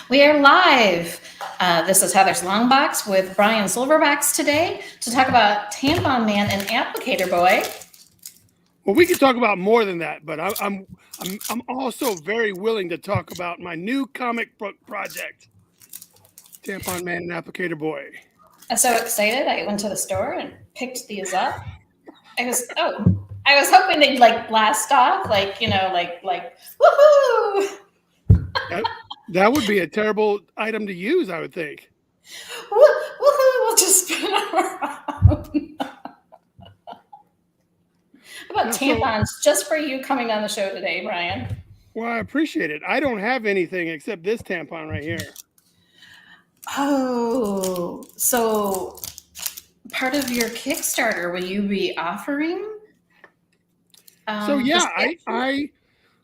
We are live. This is Heather's Longbox with Brian SilverBax today to talk about Tampon Man and Applicator Boy. Well, we could talk about more than that, but I'm also very willing to talk about my new comic book project, Tampon Man and Applicator Boy. I'm so excited. I went to the store and picked these up. I was hoping they'd like blast off, like woohoo! That would be a terrible item to use, I would think. Woohoo! We'll just spin around. How about tampons just for you coming on the show today, Brian? Well, I appreciate it. I don't have anything except this tampon right here. Oh, so part of your Kickstarter, will you be offering? I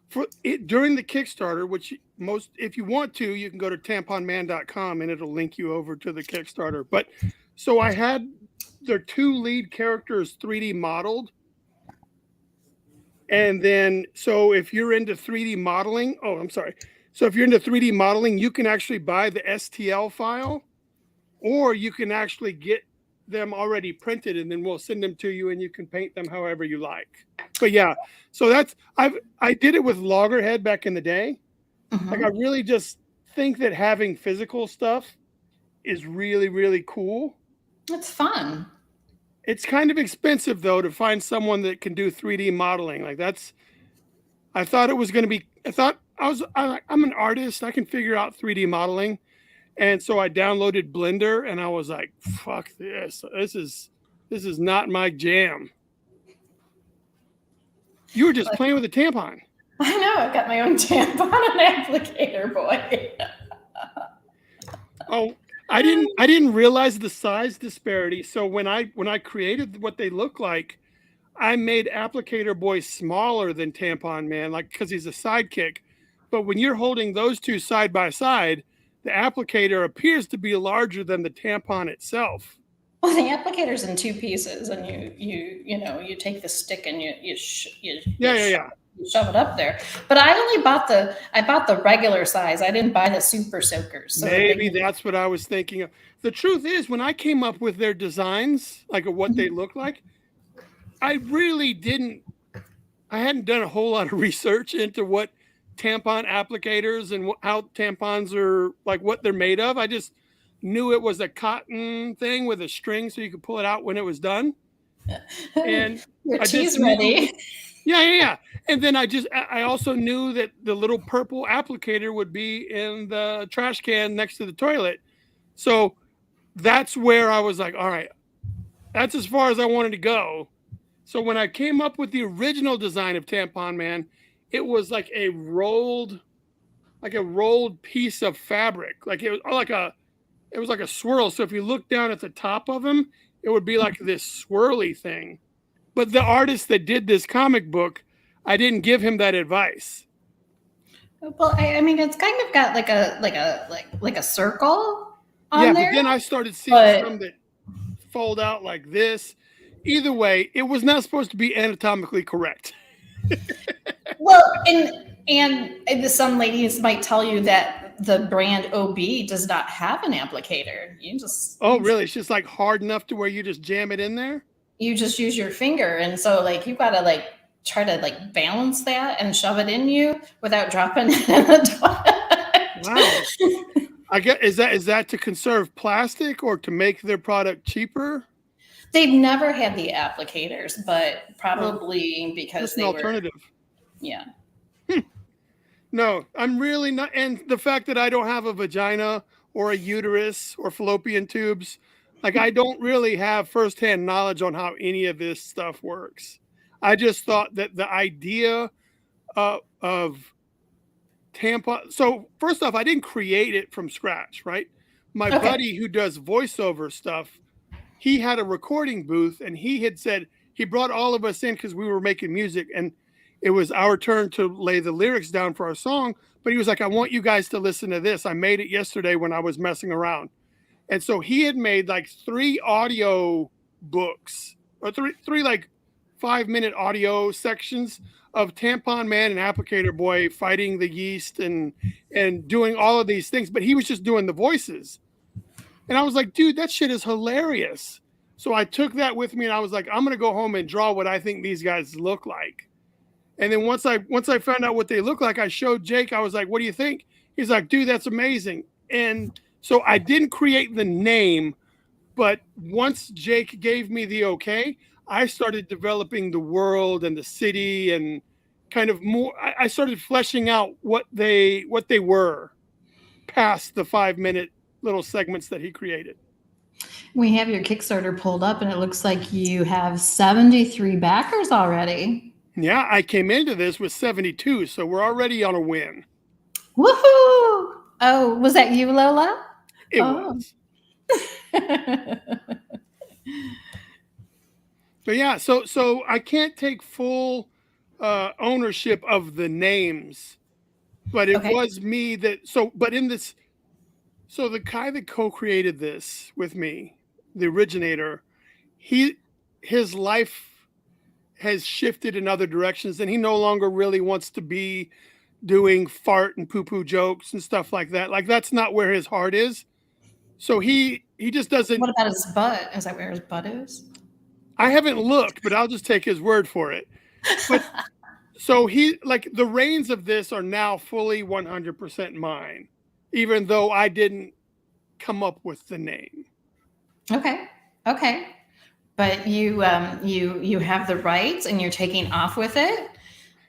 for it during the Kickstarter, which if you want to, you can go to tamponman.com and it'll link you over to the Kickstarter. But so I had their two lead characters 3D modeled. And then, so if you're into 3D modeling, So if you're into 3D modeling, you can actually buy the STL file, or you can actually get them already printed, and then we'll send them to you, and you can paint them however you like. But yeah, so I did it with Loggerhead back in the day. Mm-hmm. Like I really just think that having physical stuff is really, really cool. It's fun. It's kind of expensive though to find someone that can do 3D modeling. I thought it was going to be. I'm an artist. I can figure out 3D modeling. And so I downloaded Blender and I was like, fuck this. This is not my jam. You were just playing with a tampon. I know. I've got my own tampon and applicator, boy. Oh, I didn't realize the size disparity. So when I created what they look like, I made Applicator Boy smaller than Tampon Man, because he's a sidekick. But when you're holding those two side by side, the applicator appears to be larger than the tampon itself. Well, the applicator's in two pieces, and you take the stick and you shove it up there. But I only bought the regular size. I didn't buy the super soakers. So maybe that's what I was thinking of. The truth is, when I came up with their designs, like of what they look like, I hadn't done a whole lot of research into what tampon applicators and how tampons are, like what they're made of. I just knew it was a cotton thing with a string so you could pull it out when it was done. And your tea's ready. Yeah. And then I also knew that the little purple applicator would be in the trash can next to the toilet. So that's where I was like, all right, that's as far as I wanted to go. So when I came up with the original design of Tampon Man, it was like a rolled piece of fabric. It was like a swirl. So if you look down at the top of him, it would be like this swirly thing. But the artist that did this comic book, I didn't give him that advice. Well, I mean, it's kind of got like a circle on there. But then I started seeing some that fold out like this. Either way, it was not supposed to be anatomically correct. Well, and some ladies might tell you that the brand OB does not have an applicator. Really? It's just like hard enough to where you just jam it in there? You just use your finger, and so you gotta try to balance that and shove it in you without dropping it in the toilet. Wow. I guess is that to conserve plastic or to make their product cheaper? They've never had the applicators, but probably because they were alternative. Yeah. No, I'm really not. And the fact that I don't have a vagina or a uterus or fallopian tubes, I don't really have firsthand knowledge on how any of this stuff works. I just thought that the idea of tampon. So first off, I didn't create it from scratch, right? My buddy who does voiceover stuff, he had a recording booth, and he had said he brought all of us in because we were making music, and it was our turn to lay the lyrics down for our song. But he was like, I want you guys to listen to this. I made it yesterday when I was messing around. And so he had made 3 audio books, or three 5-minute audio sections of Tampon Man and Applicator Boy fighting the yeast and doing all of these things, but he was just doing the voices. And I was like, dude, that shit is hilarious. So I took that with me and I was like, I'm going to go home and draw what I think these guys look like. And then once I found out what they look like, I showed Jake. I was like, what do you think? He's like, dude, that's amazing. And so I didn't create the name, but once Jake gave me the okay, I started developing the world and the city and kind of more. I started fleshing out what they were past the 5-minute little segments that he created. We have your Kickstarter pulled up and it looks like you have 73 backers already. Yeah, I came into this with 72, so we're already on a win. Woohoo! Oh, was that you, Lola? It was. But yeah, so I can't take full ownership of the names, but it was me that. But in this, so the guy that co-created this with me, the originator, his life has shifted in other directions, and he no longer really wants to be doing fart and poo-poo jokes and stuff like that. Like that's not where his heart is. So he just doesn't. What about his butt? Is that where his butt is? I haven't looked, but I'll just take his word for it. But so he, like, the reins of this are now fully 100% mine, even though I didn't come up with the name. Okay. But you have the rights and you're taking off with it.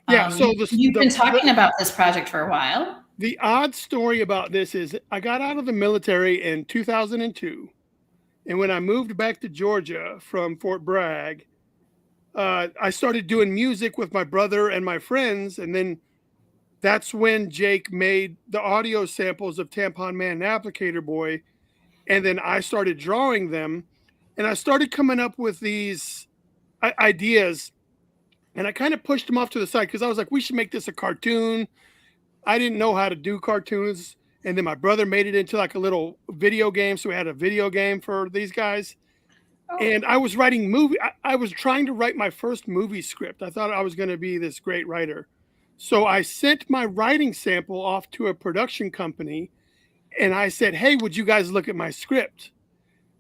Yeah. So you've been talking about this project for a while. The odd story about this is I got out of the military in 2002. And when I moved back to Georgia from Fort Bragg, I started doing music with my brother and my friends. And then that's when Jake made the audio samples of Tampon Man and Applicator Boy. And then I started drawing them. And I started coming up with these ideas. And I kind of pushed them off to the side because I was like, we should make this a cartoon. I didn't know how to do cartoons. And then my brother made it into like a little video game. So we had a video game for these guys. Oh. And I was writing I was trying to write my first movie script. I thought I was going to be this great writer. So I sent my writing sample off to a production company. And I said, hey, would you guys look at my script?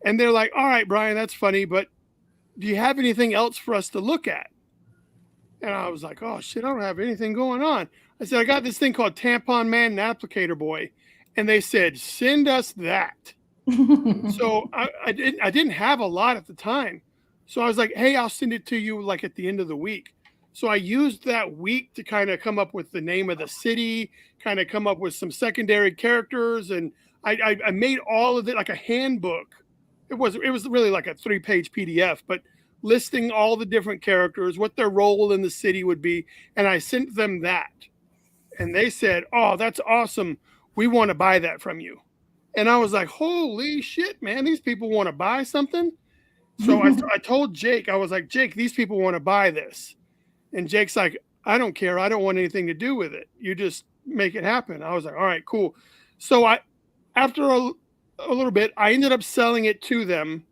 And they're like, all right, Brian, that's funny. But do you have anything else for us to look at? And I was like, oh, shit, I don't have anything going on. I said, I got this thing called Tampon Man and Applicator Boy. And they said, send us that. So I didn't have a lot at the time. So I was like, hey, I'll send it to you like at the end of the week. So I used that week to kind of come up with the name of the city, kind of come up with some secondary characters. And I made all of it like a handbook. It was really like a 3-page PDF, but listing all the different characters, what their role in the city would be. And I sent them that. And they said, oh, that's awesome. We want to buy that from you. And I was like, holy shit, man, these people want to buy something. So I told Jake, I was like, Jake, these people want to buy this. And Jake's like, I don't care. I don't want anything to do with it. You just make it happen. I was like, all right, cool. So after a little bit, I ended up selling it to them.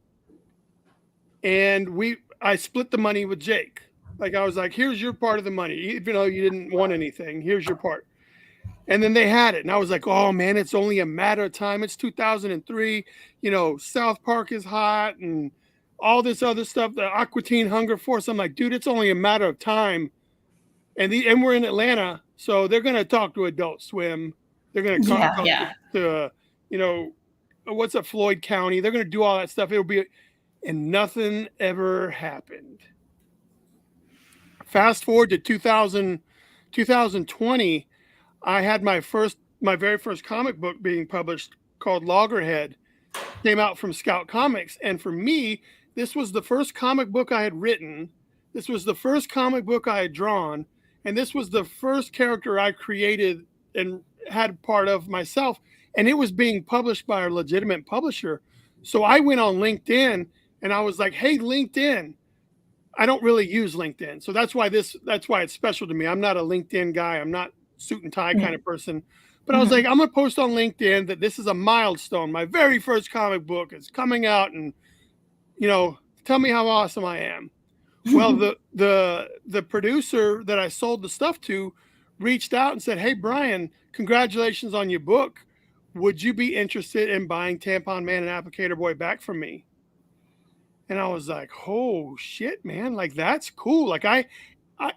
And I split the money with Jake. Like I was like, here's your part of the money. Even though you didn't want anything, here's your part. And then they had it. And I was like, oh, man, it's only a matter of time. It's 2003. You know, South Park is hot and all this other stuff, the Aqua Teen Hunger Force. I'm like, dude, it's only a matter of time. And we're in Atlanta, so they're going to talk to Adult Swim. They're going to talk to, you know, what's up, Floyd County. They're going to do all that stuff. And nothing ever happened. Fast forward to 2020. I had my very first comic book being published called Loggerhead, came out from Scout Comics. And for me, this was the first comic book I had written. This was the first comic book I had drawn. And this was the first character I created and had part of myself. And it was being published by a legitimate publisher. So I went on LinkedIn and I was like, hey, LinkedIn. I don't really use LinkedIn. So that's why it's special to me. I'm not a LinkedIn guy. I'm not suit and tie kind of person. But I was like, I'm going to post on LinkedIn that this is a milestone. My very first comic book is coming out and, you know, tell me how awesome I am. Well, the producer that I sold the stuff to reached out and said, "Hey, Brian, congratulations on your book. Would you be interested in buying Tampon Man and Applicator Boy back from me?" And I was like, "Oh shit, man! Like that's cool." Like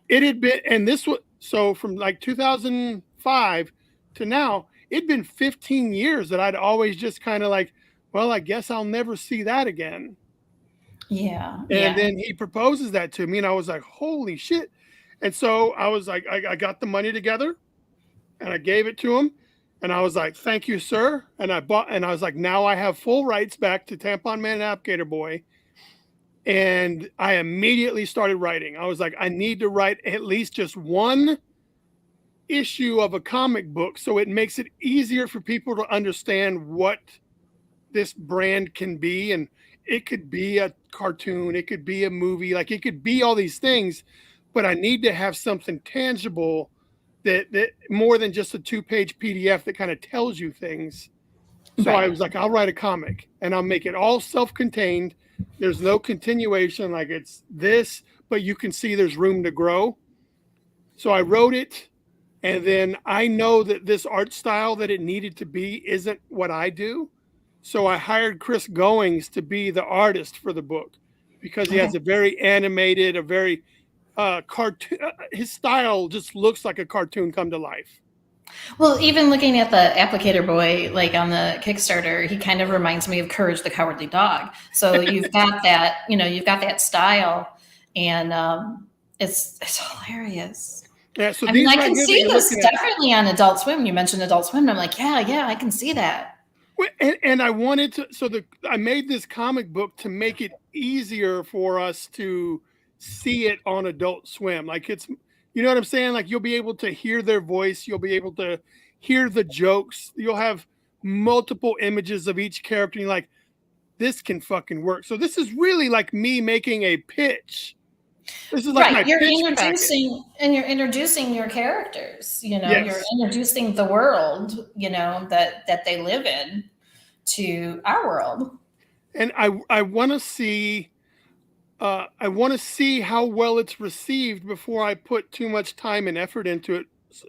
it had been, and this was so from like 2005 to now, it'd been 15 years that I'd always just kind of like, well, I guess I'll never see that again. Yeah. And then he proposes that to me, and I was like, holy shit. And so I was like, I got the money together and I gave it to him. And I was like, thank you, sir. And I was like, now I have full rights back to Tampon Man and Applicator Boy. And I immediately started writing. I was like, I need to write at least just one issue of a comic book so it makes it easier for people to understand what this brand can be. And it could be a cartoon, it could be a movie, like it could be all these things, but I need to have something tangible that more than just a 2-page PDF that kind of tells you things. So I was like, I'll write a comic and I'll make it all self-contained. There's no continuation, like it's this, but you can see there's room to grow. So I wrote it, and then I know that this art style that it needed to be isn't what I do. So I hired Chris Goings to be the artist for the book because he has a very animated, a very cartoon. His style just looks like a cartoon come to life. Well, even looking at the Applicator Boy, like on the Kickstarter, he kind of reminds me of Courage the Cowardly Dog. So you've got that, you've got that style, and it's hilarious. Yeah, so I mean, I can see this definitely on Adult Swim. You mentioned Adult Swim, and I'm like, yeah, I can see that. And I wanted to, I made this comic book to make it easier for us to see it on Adult Swim. Like it's, you know what I'm saying? Like you'll be able to hear their voice. You'll be able to hear the jokes. You'll have multiple images of each character. And you're like, this can fucking work. So this is really like me making a pitch. This is like my you're pitch introducing packet. And you're introducing your characters, Yes. You're introducing the world, that they live in to our world. And I want to see how well it's received before I put too much time and effort into it.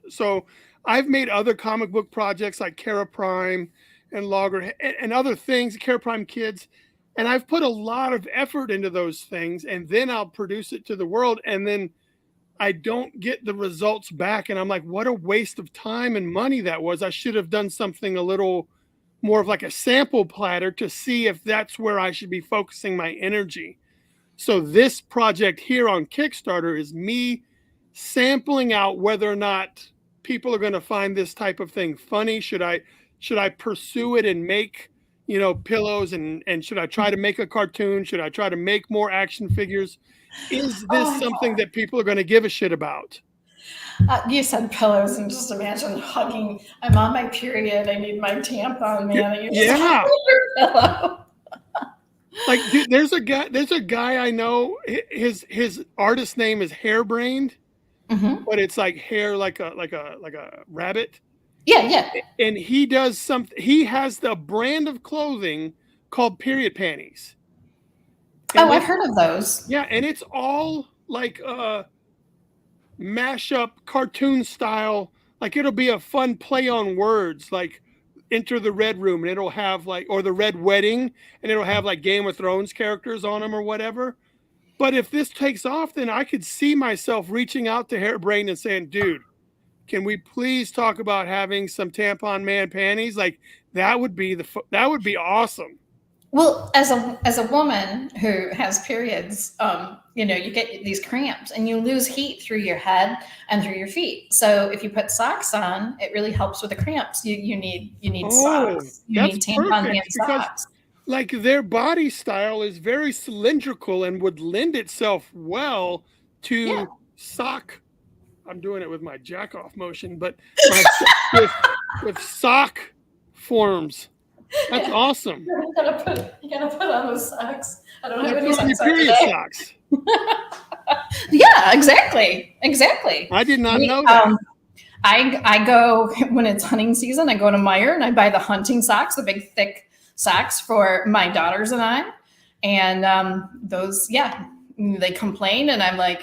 So I've made other comic book projects like Kara Prime and Logger and other things, Kara Prime Kids. And I've put a lot of effort into those things, and then I'll produce it to the world, and then I don't get the results back. And I'm like, what a waste of time and money that was. I should have done something a little more of like a sample platter to see if that's where I should be focusing my energy. So this project here on Kickstarter is me sampling out whether or not people are going to find this type of thing funny. Should I pursue it and make, pillows, and should I try to make a cartoon? Should I try to make more action figures? Is this something that people are going to give a shit about? You said pillows, and just imagine hugging. I'm on my period. I need my tampon, man. Yeah. Pillow. Like, dude, there's a guy I know. His artist name is Hairbrained, but it's like hair like a rabbit. Yeah. And he does something. He has the brand of clothing called period panties. And I've heard of those. Yeah, and it's all like mashup cartoon style. Like it'll be a fun play on words, like Enter the Red Room, and it'll have or the Red Wedding, and it'll have like Game of Thrones characters on them or whatever. But if this takes off, then I could see myself reaching out to Hairbrained and saying, dude, can we please talk about having some Tampon Man panties? Like that would be awesome. Well, as a woman who has periods, you get these cramps and you lose heat through your head and through your feet. So if you put socks on, it really helps with the cramps. You need socks. You need Tampon Man socks. Like their body style is very cylindrical and would lend itself well to sock. I'm doing it with my jack off motion, but with sock forms. That's awesome. You gotta put on those socks. I don't have any socks. Yeah, exactly. I did not know that. I go when it's hunting season. I go to Meijer and I buy the hunting socks, the big thick socks for my daughters and I. And those, they complain, and I'm like,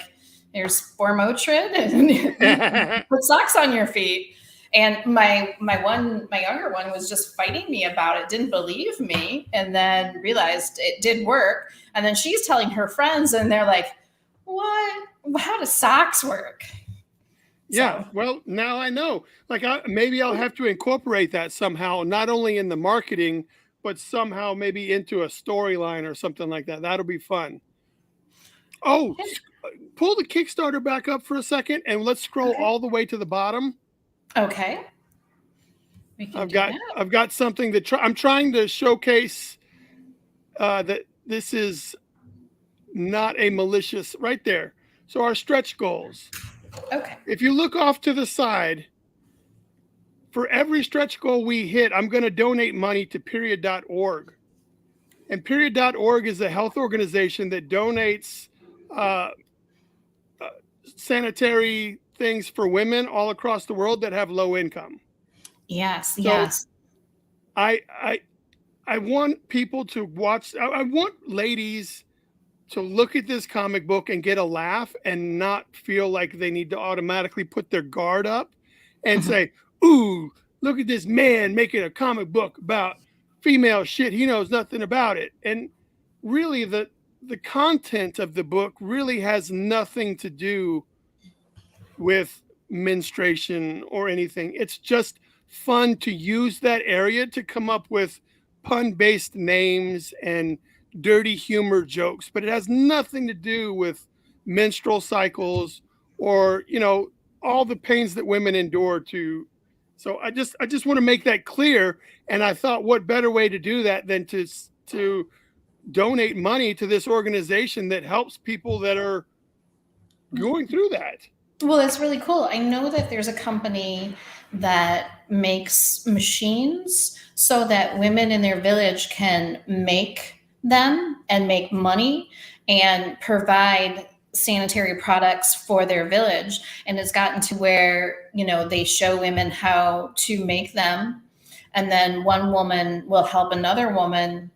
there's Formotrin, and put socks on your feet. And my younger one was just fighting me about it, didn't believe me, and then realized it did work. And then she's telling her friends, and they're like, what? How does socks work? Yeah, well, now I know. Like, maybe I'll have to incorporate that somehow, not only in the marketing, but somehow maybe into a storyline or something like that. That'll be fun. Oh, pull the Kickstarter back up for a second, and let's scroll all the way to the bottom. Okay. I've got something that I'm trying to showcase that this is not a malicious, right there. So our stretch goals. Okay. If you look off to the side, for every stretch goal we hit, I'm going to donate money to period.org. And period.org is a health organization that donates sanitary things for women all across the world that have low income. Yes, so yes. I want people to watch. I want ladies to look at this comic book and get a laugh and not feel like they need to automatically put their guard up and say, ooh, look at this man making a comic book about female shit. He knows nothing about it. And really the content of the book really has nothing to do with menstruation or anything. It's just fun to use that area to come up with pun-based names and dirty humor jokes, but it has nothing to do with menstrual cycles or, all the pains that women endure to. So I just want to make that clear. And I thought, what better way to do that than to donate money to this organization that helps people that are going through that. Well, it's really cool. I know that there's a company that makes machines so that women in their village can make them and make money and provide sanitary products for their village. And it's gotten to where, they show women how to make them. And then one woman will help another woman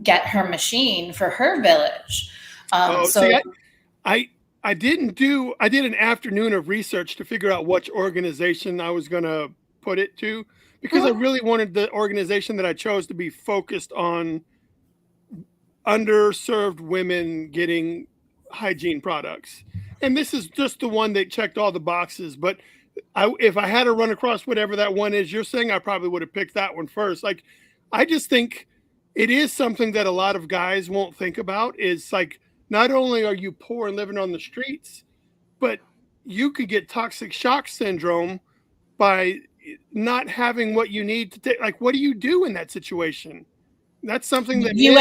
get her machine for her village. I did an afternoon of research to figure out which organization I was going to put it to, because I really wanted the organization that I chose to be focused on underserved women getting hygiene products. And this is just the one that checked all the boxes. But if I had to run across whatever that one is you're saying, I probably would have picked that one first. Like, I just think it is something that a lot of guys won't think about, is like, not only are you poor and living on the streets, but you could get toxic shock syndrome by not having what you need to take. Like, what do you do in that situation? That's something that you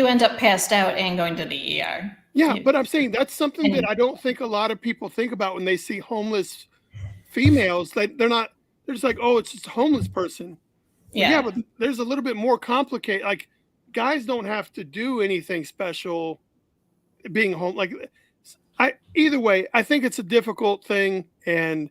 end up passed out and going to the ER. Yeah, but I'm saying that's something that I don't think a lot of people think about when they see homeless females. They're just like, oh, it's just a homeless person. Yeah, but there's a little bit more complicated. Like, guys don't have to do anything special being home. Like, either way, I think it's a difficult thing, and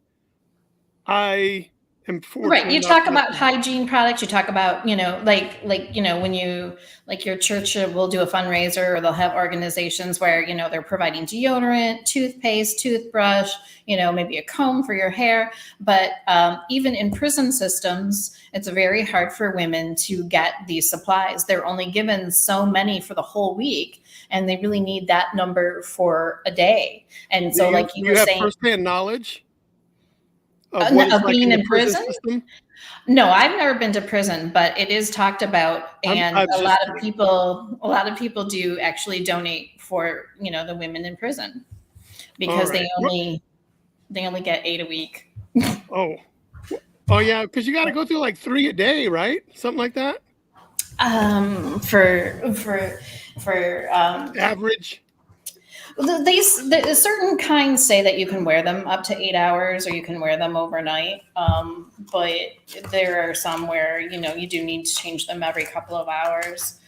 I am right. You talk about hygiene products. You talk about, when you, like, your church will do a fundraiser, or they'll have organizations where, they're providing deodorant, toothpaste, toothbrush, maybe a comb for your hair. But even in prison systems, it's very hard for women to get these supplies. They're only given so many for the whole week, and they really need that number for a day. And so, like you were saying, you have firsthand knowledge of being in prison? System? No, I've never been to prison, but it is talked about, and a lot of people do actually donate for, the women in prison, because they only get 8 a week. Oh yeah, because you got to go through like 3 a day, right? Something like that. For average. Average. The certain kinds say that you can wear them up to 8 hours, or you can wear them overnight. But there are some where, you do need to change them every couple of hours.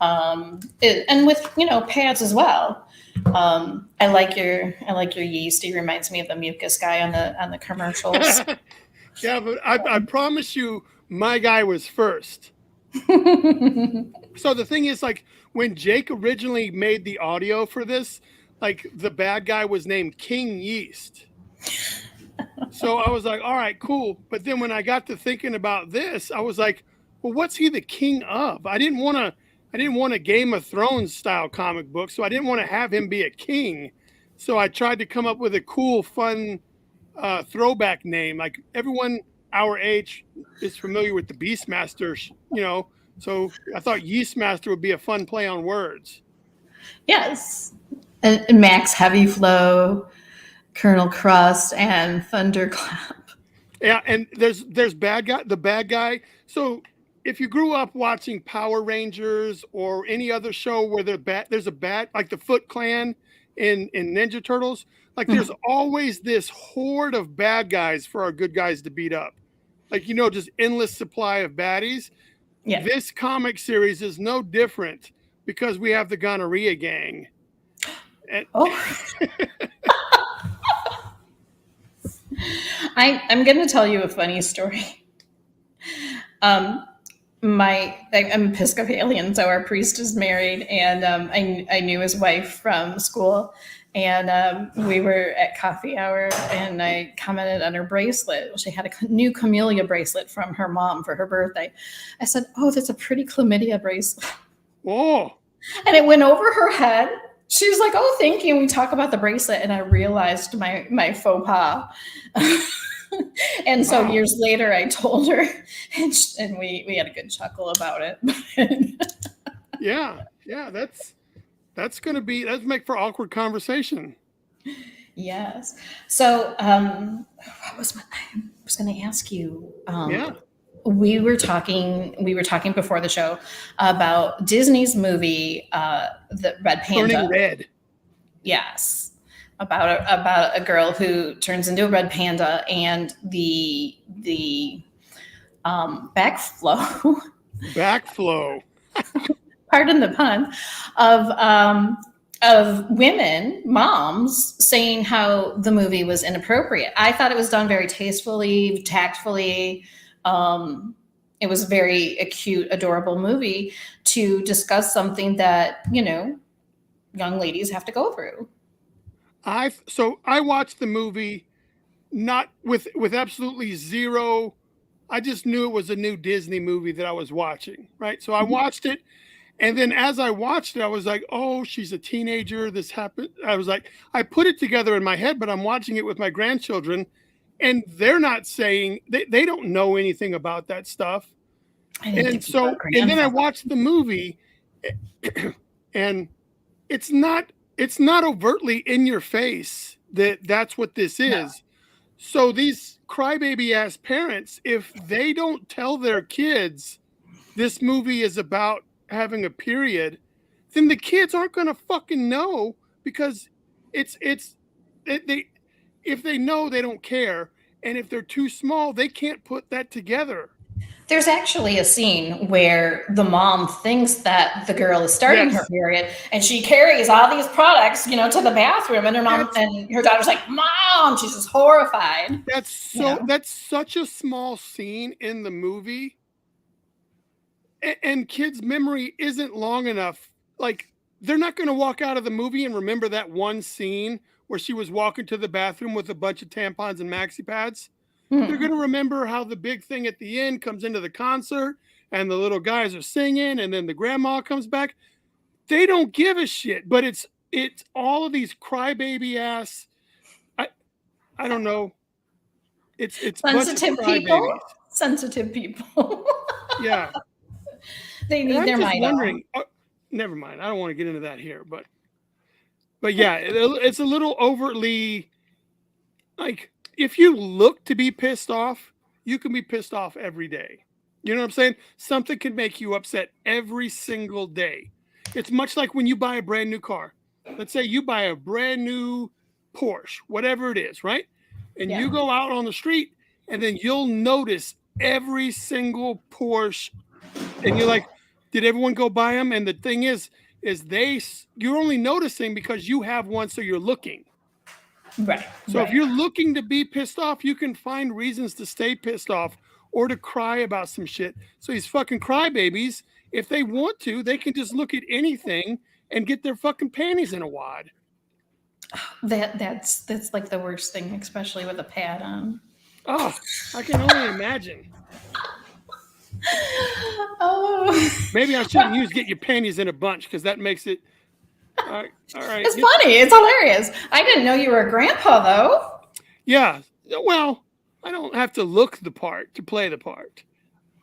And with, pads as well. I like your yeast. It reminds me of the mucus guy on the commercials. Yeah, but I promise you, my guy was first. So the thing is, like, when Jake originally made the audio for this, like, the bad guy was named King Yeast. So I was like, all right, cool. But then when I got to thinking about this, I was like, well, what's he the king of? I didn't want a Game of Thrones style comic book, so I didn't want to have him be a king. So I tried to come up with a cool, fun throwback name. Like, everyone our age is familiar with the Beastmaster, so I thought Yeastmaster would be a fun play on words. Yes. And Max Heavy Flow, Colonel Crust, and Thunderclap. Yeah, and there's the bad guy. So if you grew up watching Power Rangers or any other show where there's a bad, like the Foot Clan in Ninja Turtles, like there's always this horde of bad guys for our good guys to beat up. Like, just endless supply of baddies. Yeah. This comic series is no different because we have the Gonorrhea Gang. And I'm going to tell you a funny story. I'm Episcopalian, so our priest is married, and I knew his wife from school, and we were at coffee hour, and I commented on her bracelet. She had a new camellia bracelet from her mom for her birthday. I said, "Oh, that's a pretty chlamydia bracelet." Oh. And it went over her head. She was like, "Oh, thank you." And we talk about the bracelet, and I realized my faux pas. And so years later, I told her, and we had a good chuckle about it. Yeah, that's make for awkward conversation. Yes. So, I was going to ask you. We were talking before the show about Disney's movie, the Red Panda. Turning Red. Yes. About a girl who turns into a red panda, and the backflow, pardon the pun, of women, moms, saying how the movie was inappropriate. I thought it was done very tastefully, tactfully. It was very a cute, adorable movie to discuss something that, young ladies have to go through. I watched the movie not with absolutely zero. I just knew it was a new Disney movie that I was watching, right? So I watched it, and then as I watched it, I was like, "Oh, she's a teenager. This happened." I was like, I put it together in my head, but I'm watching it with my grandchildren, and they're not saying they don't know anything about that stuff. And then I watched the movie, and it's not overtly in your face that's what this is. No. So these crybaby ass parents, if they don't tell their kids this movie is about having a period, then the kids aren't going to fucking know, because if they know, they don't care. And if they're too small, they can't put that together. There's actually a scene where the mom thinks that the girl is starting her period, and she carries all these products, to the bathroom, and her mom and her daughter's like, "Mom," she's just horrified. That's such a small scene in the movie, and kids' memory isn't long enough. Like, they're not going to walk out of the movie and remember that one scene where she was walking to the bathroom with a bunch of tampons and maxi pads. They're going to remember how the big thing at the end comes into the concert, and the little guys are singing, and then the grandma comes back. They don't give a shit, but it's all of these crybaby ass. I don't know. It's sensitive people. Sensitive people. Yeah. They need their mind. Wondering. Never mind. I don't want to get into that here, but yeah, it's a little overtly, like, if you look to be pissed off, you can be pissed off every day. You know what I'm saying? Something can make you upset every single day. It's much like when you buy a brand new car. Let's say you buy a brand new Porsche, whatever it is, right? And you go out on the street, and then you'll notice every single Porsche, and you're like, did everyone go buy them? And the thing is you're only noticing because you have one, so you're looking. Right. So if you're looking to be pissed off, you can find reasons to stay pissed off. or to cry about some shit. So these fucking crybabies, if they want to, they can just look at anything and get their fucking panties in a wad. That's like the worst thing, especially with a pad on. Oh, I can only imagine. Oh, maybe I shouldn't use "get your panties in a bunch" because that makes it. All right. It's funny. It's hilarious. I didn't know you were a grandpa, though. Yeah. Well, I don't have to look the part to play the part.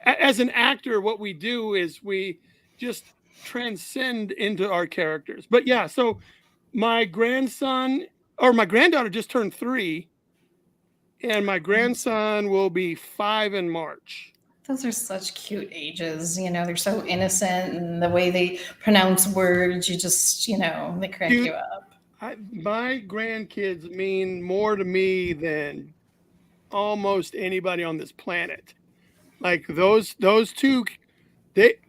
As an actor, what we do is we just transcend into our characters. But yeah, so my grandson or my granddaughter just turned 3, and my grandson will be 5 in March. Those are such cute ages. They're so innocent, and the way they pronounce words, you just, they crack you up. My grandkids mean more to me than almost anybody on this planet. Like those two,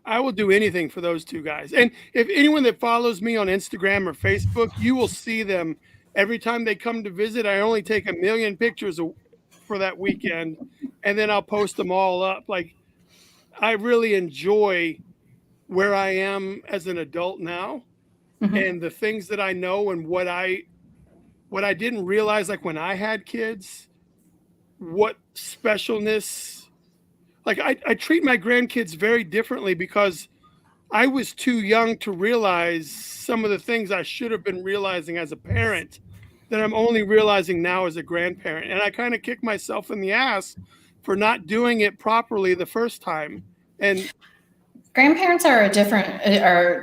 I will do anything for those 2 guys. And if anyone that follows me on Instagram or Facebook, you will see them every time they come to visit. I only take 1 million pictures for that weekend, and then I'll post them all up. Like, I really enjoy where I am as an adult now, and the things that I know and what I didn't realize, like when I had kids, what specialness. Like I treat my grandkids very differently because I was too young to realize some of the things I should have been realizing as a parent that I'm only realizing now as a grandparent. And I kind of kick myself in the ass for not doing it properly the first time. And grandparents are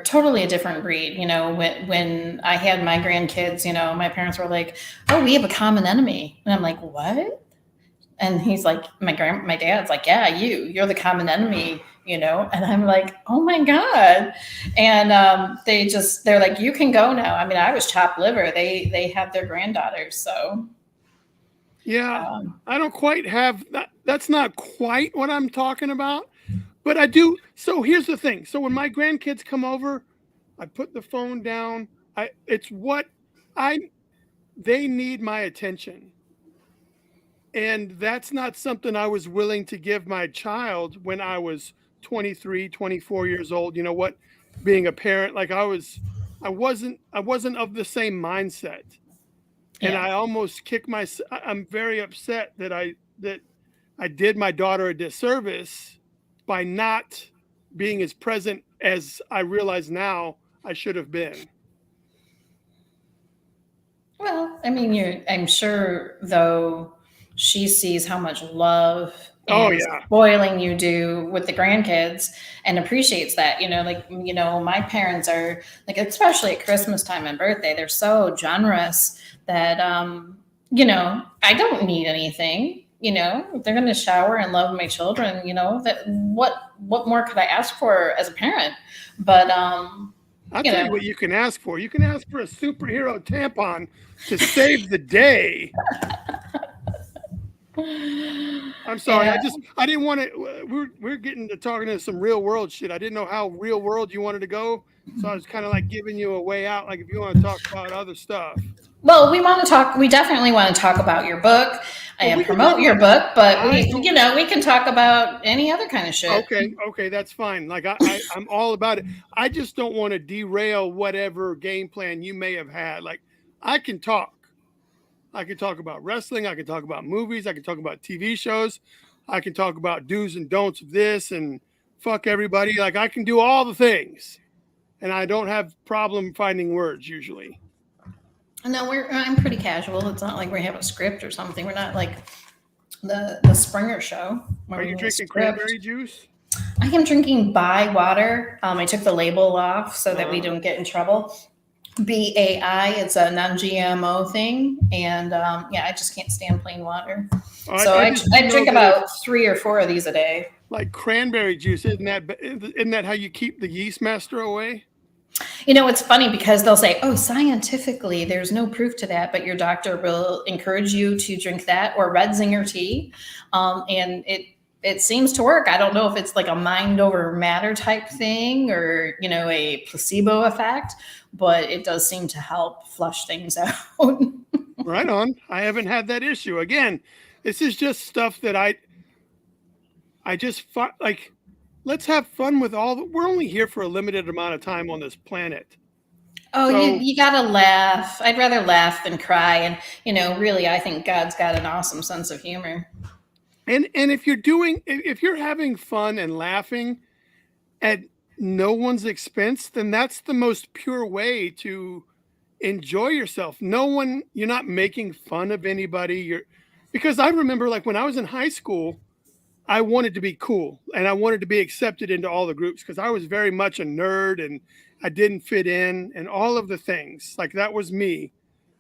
totally a different breed. When I had my grandkids, my parents were like, "Oh, we have a common enemy," and I'm like, "What?" And he's like, my dad's like, "Yeah, you're the common enemy," and I'm like, "Oh my God." And they're like, "You can go now." I mean, I was chopped liver. They have their granddaughters. So yeah, I don't quite have that. That's not quite what I'm talking about, but I do. So here's the thing. So when my grandkids come over, I put the phone down. They need my attention. And that's not something I was willing to give my child when I was 23, 24 years old. You know what? Being a parent, like I wasn't of the same mindset. And I almost kicked myself. I'm very upset that I did my daughter a disservice by not being as present as I realize now I should have been. Well, I mean, I'm sure, though, she sees how much love and spoiling you do with the grandkids and appreciates that. My parents are like, especially at Christmas time and birthday, they're so generous that I don't need anything. They're going to shower and love my children. That what more could I ask for as a parent? But I'll tell you what you can ask for. You can ask for a superhero tampon to save the day. I'm sorry. Yeah. I didn't want to. We're getting to talking to some real world shit. I didn't know how real world you wanted to go, so I was kind of like giving you a way out. Like if you want to talk about other stuff. Well, we definitely want to talk about your book and promote your book, but we can talk about any other kind of shit. Okay, that's fine. Like I'm all about it. I just don't want to derail whatever game plan you may have had. Like I can talk about wrestling. I can talk about movies. I can talk about TV shows. I can talk about do's and don'ts of this and fuck everybody. Like I can do all the things, and I don't have problem finding words usually. No, I'm pretty casual. It's not like we have a script or something. We're not like the Springer Show. Are you drinking cranberry juice? I am drinking Bai water. I took the label off so that we don't get in trouble. BAI, it's a non-GMO thing, and I just can't stand plain water. So I drink about 3 or 4 of these a day. Like cranberry juice, isn't that how you keep the yeast master away? It's funny because they'll say, "Oh, scientifically, there's no proof to that," but your doctor will encourage you to drink that or red zinger tea, and it seems to work. I don't know if it's like a mind over matter type thing or a placebo effect, but it does seem to help flush things out. Right on. I haven't had that issue. Again, this is just stuff that I just like, let's have fun with we're only here for a limited amount of time on this planet. Oh, so, you gotta laugh. I'd rather laugh than cry. And, you know, really, I think God's got an awesome sense of humor. And if you're having fun and laughing at no one's expense, then that's the most pure way to enjoy yourself. You're not making fun of anybody. Because I remember, like, when I was in high school, I wanted to be cool and I wanted to be accepted into all the groups because I was very much a nerd and I didn't fit in and all of the things. Like, that was me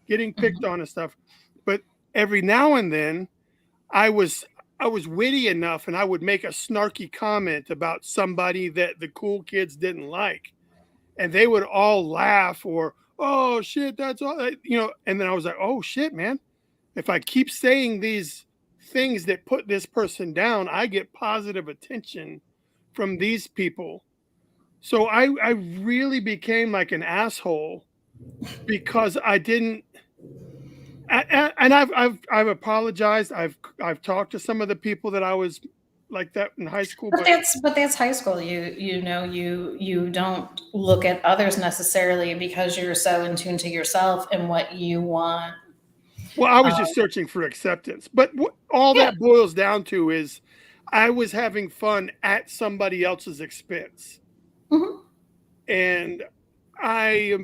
getting picked on and stuff. But every now and then I was witty enough and I would make a snarky comment about somebody that the cool kids didn't like. And they would all laugh or, oh shit, that's all, and then I was like, oh shit, man. If I keep saying these things that put this person down, I get positive attention from these people. So I really became like an asshole because I didn't. And I've apologized. I've talked to some of the people that I was like that in high school. But that's high school. You don't look at others necessarily because you're so in tune to yourself and what you want. Well, I was just searching for acceptance. But all that boils down to is I was having fun at somebody else's expense. Mm-hmm. And I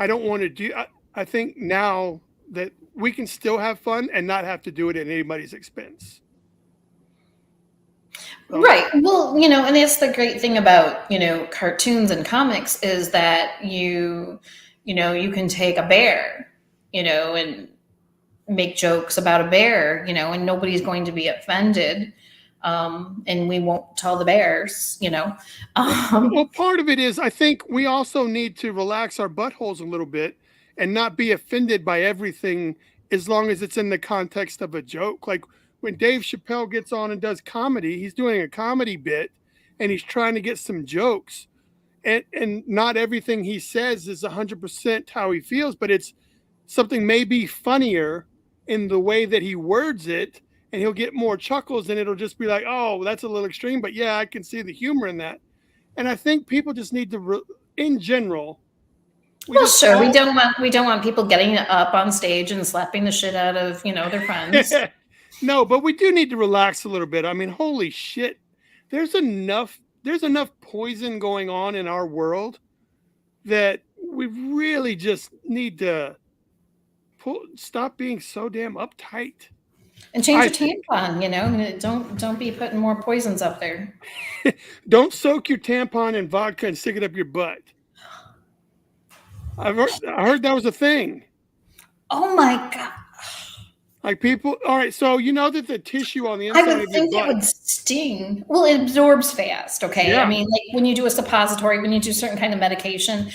don't want to do. I think now that we can still have fun and not have to do it at anybody's expense. So. Right. Well, and that's the great thing about, cartoons and comics is that you can take a bear, and make jokes about a bear, and nobody's going to be offended. And we won't tell the bears, Well, part of it is I think we also need to relax our buttholes a little bit and not be offended by everything as long as it's in the context of a joke. Like when Dave Chappelle gets on and does comedy, he's doing a comedy bit and he's trying to get some jokes. And not everything he says is 100% how he feels, but it's something maybe funnier in the way that he words it. And he'll get more chuckles and it'll just be like, oh, that's a little extreme. But yeah, I can see the humor in that. And I think people just need to, in general. We don't want people getting up on stage and slapping the shit out of, their friends. No, but we do need to relax a little bit. I mean, holy shit. There's enough poison going on in our world that we really just need to stop being so damn uptight. And change your tampon, Don't be putting more poisons up there. Don't soak your tampon in vodka and stick it up your butt. I heard that was a thing. Oh my God. Like people, all right, so you know that the tissue on the inside of your butt. I would think it would sting. Well, it absorbs fast, okay? Yeah. I mean, like when you do a suppository, when you do certain kind of medication,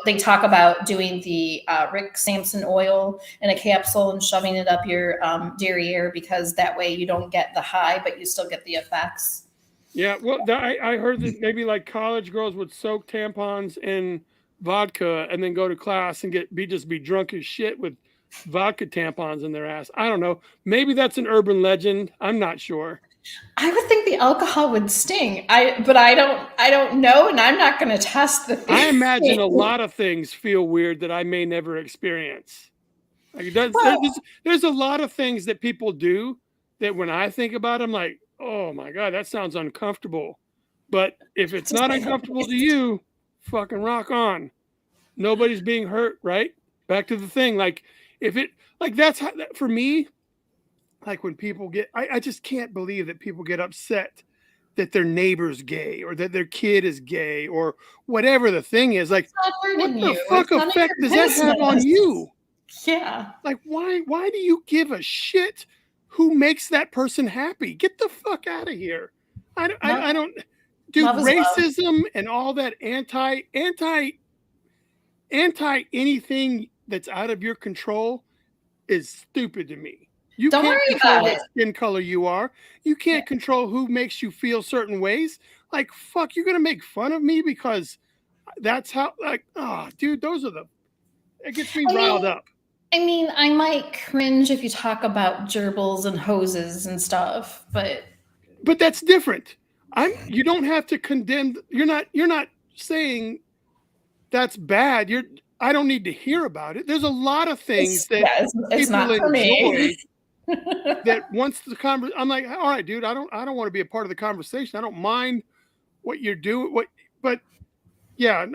they talk about doing the Rick Sampson oil in a capsule and shoving it up your derriere because that way you don't get the high, but you still get the effects. Yeah, well, I heard that maybe like college girls would soak tampons in vodka and then go to class and just be drunk as shit with vodka tampons in their ass. I don't know. Maybe that's an urban legend. I'm not sure. I would think the alcohol would sting. But I don't know, and I'm not going to test the thing. I imagine a lot of things feel weird that I may never experience. Like there's a lot of things that people do that when I think about them, like, oh my God, that sounds uncomfortable. But if it's not uncomfortable to you, fucking rock on. Nobody's being hurt, right? Back to the thing, like. If it like that's how for me, like when people I just can't believe that people get upset that their neighbor's gay or that their kid is gay or whatever the thing is. Like, what the fuck effect does that have on you? Yeah. Like, why do you give a shit who makes that person happy? Get the fuck out of here. I don't do racism and all that anti anything that's out of your control is stupid to me. You can't control what skin color you are. You can't control who makes you feel certain ways. Like, fuck, you're going to make fun of me because that's how, like, oh, dude, it gets me riled up. I mean, I might cringe if you talk about gerbils and hoses and stuff, but but that's different. You don't have to condemn. You're not saying that's bad. I don't need to hear about it. There's a lot of things it's not for me. That once the conversation, I'm like, all right, dude, I don't want to be a part of the conversation. I don't mind what you're doing. But yeah,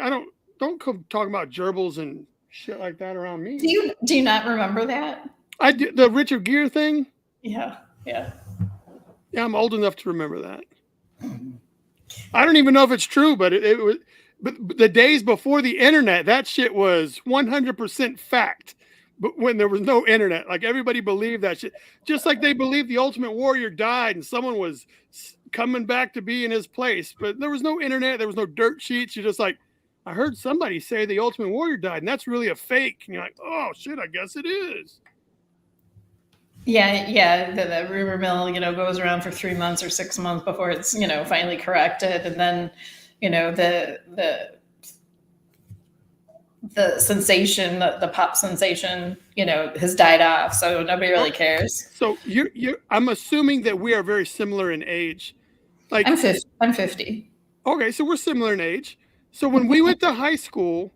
don't come talking about gerbils and shit like that around me. Do you not remember that? I do, the Richard Gere thing. Yeah. Yeah, I'm old enough to remember that. I don't even know if it's true, but it was. But the days before the internet, that shit was 100% fact. But when there was no internet, like everybody believed that shit, just like they believed the Ultimate Warrior died and someone was coming back to be in his place. But there was no internet, there was no dirt sheets. You're just like, I heard somebody say the Ultimate Warrior died, and that's really a fake. And you're like, oh shit, I guess it is. Yeah. The rumor mill, goes around for 3 months or 6 months before it's, finally corrected, and then, the sensation, the pop sensation, has died off, so nobody really cares. So I'm assuming that we are very similar in age. Like I'm 50. Okay, so we're similar in age. So when we went to high school,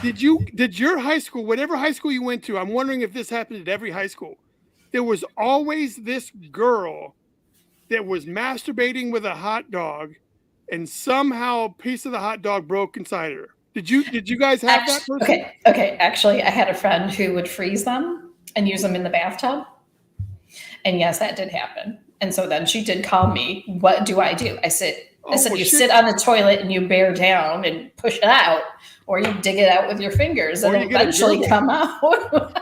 did your high school, whatever high school you went to, I'm wondering if this happened at every high school, there was always this girl that was masturbating with a hot dog, and somehow a piece of the hot dog broke inside her. Did you guys have that person? Okay. Actually, I had a friend who would freeze them and use them in the bathtub. And yes, that did happen. And so then she did call me. What do? I said, you sit on the toilet and you bear down and push it out, or you dig it out with your fingers and it'll eventually come out.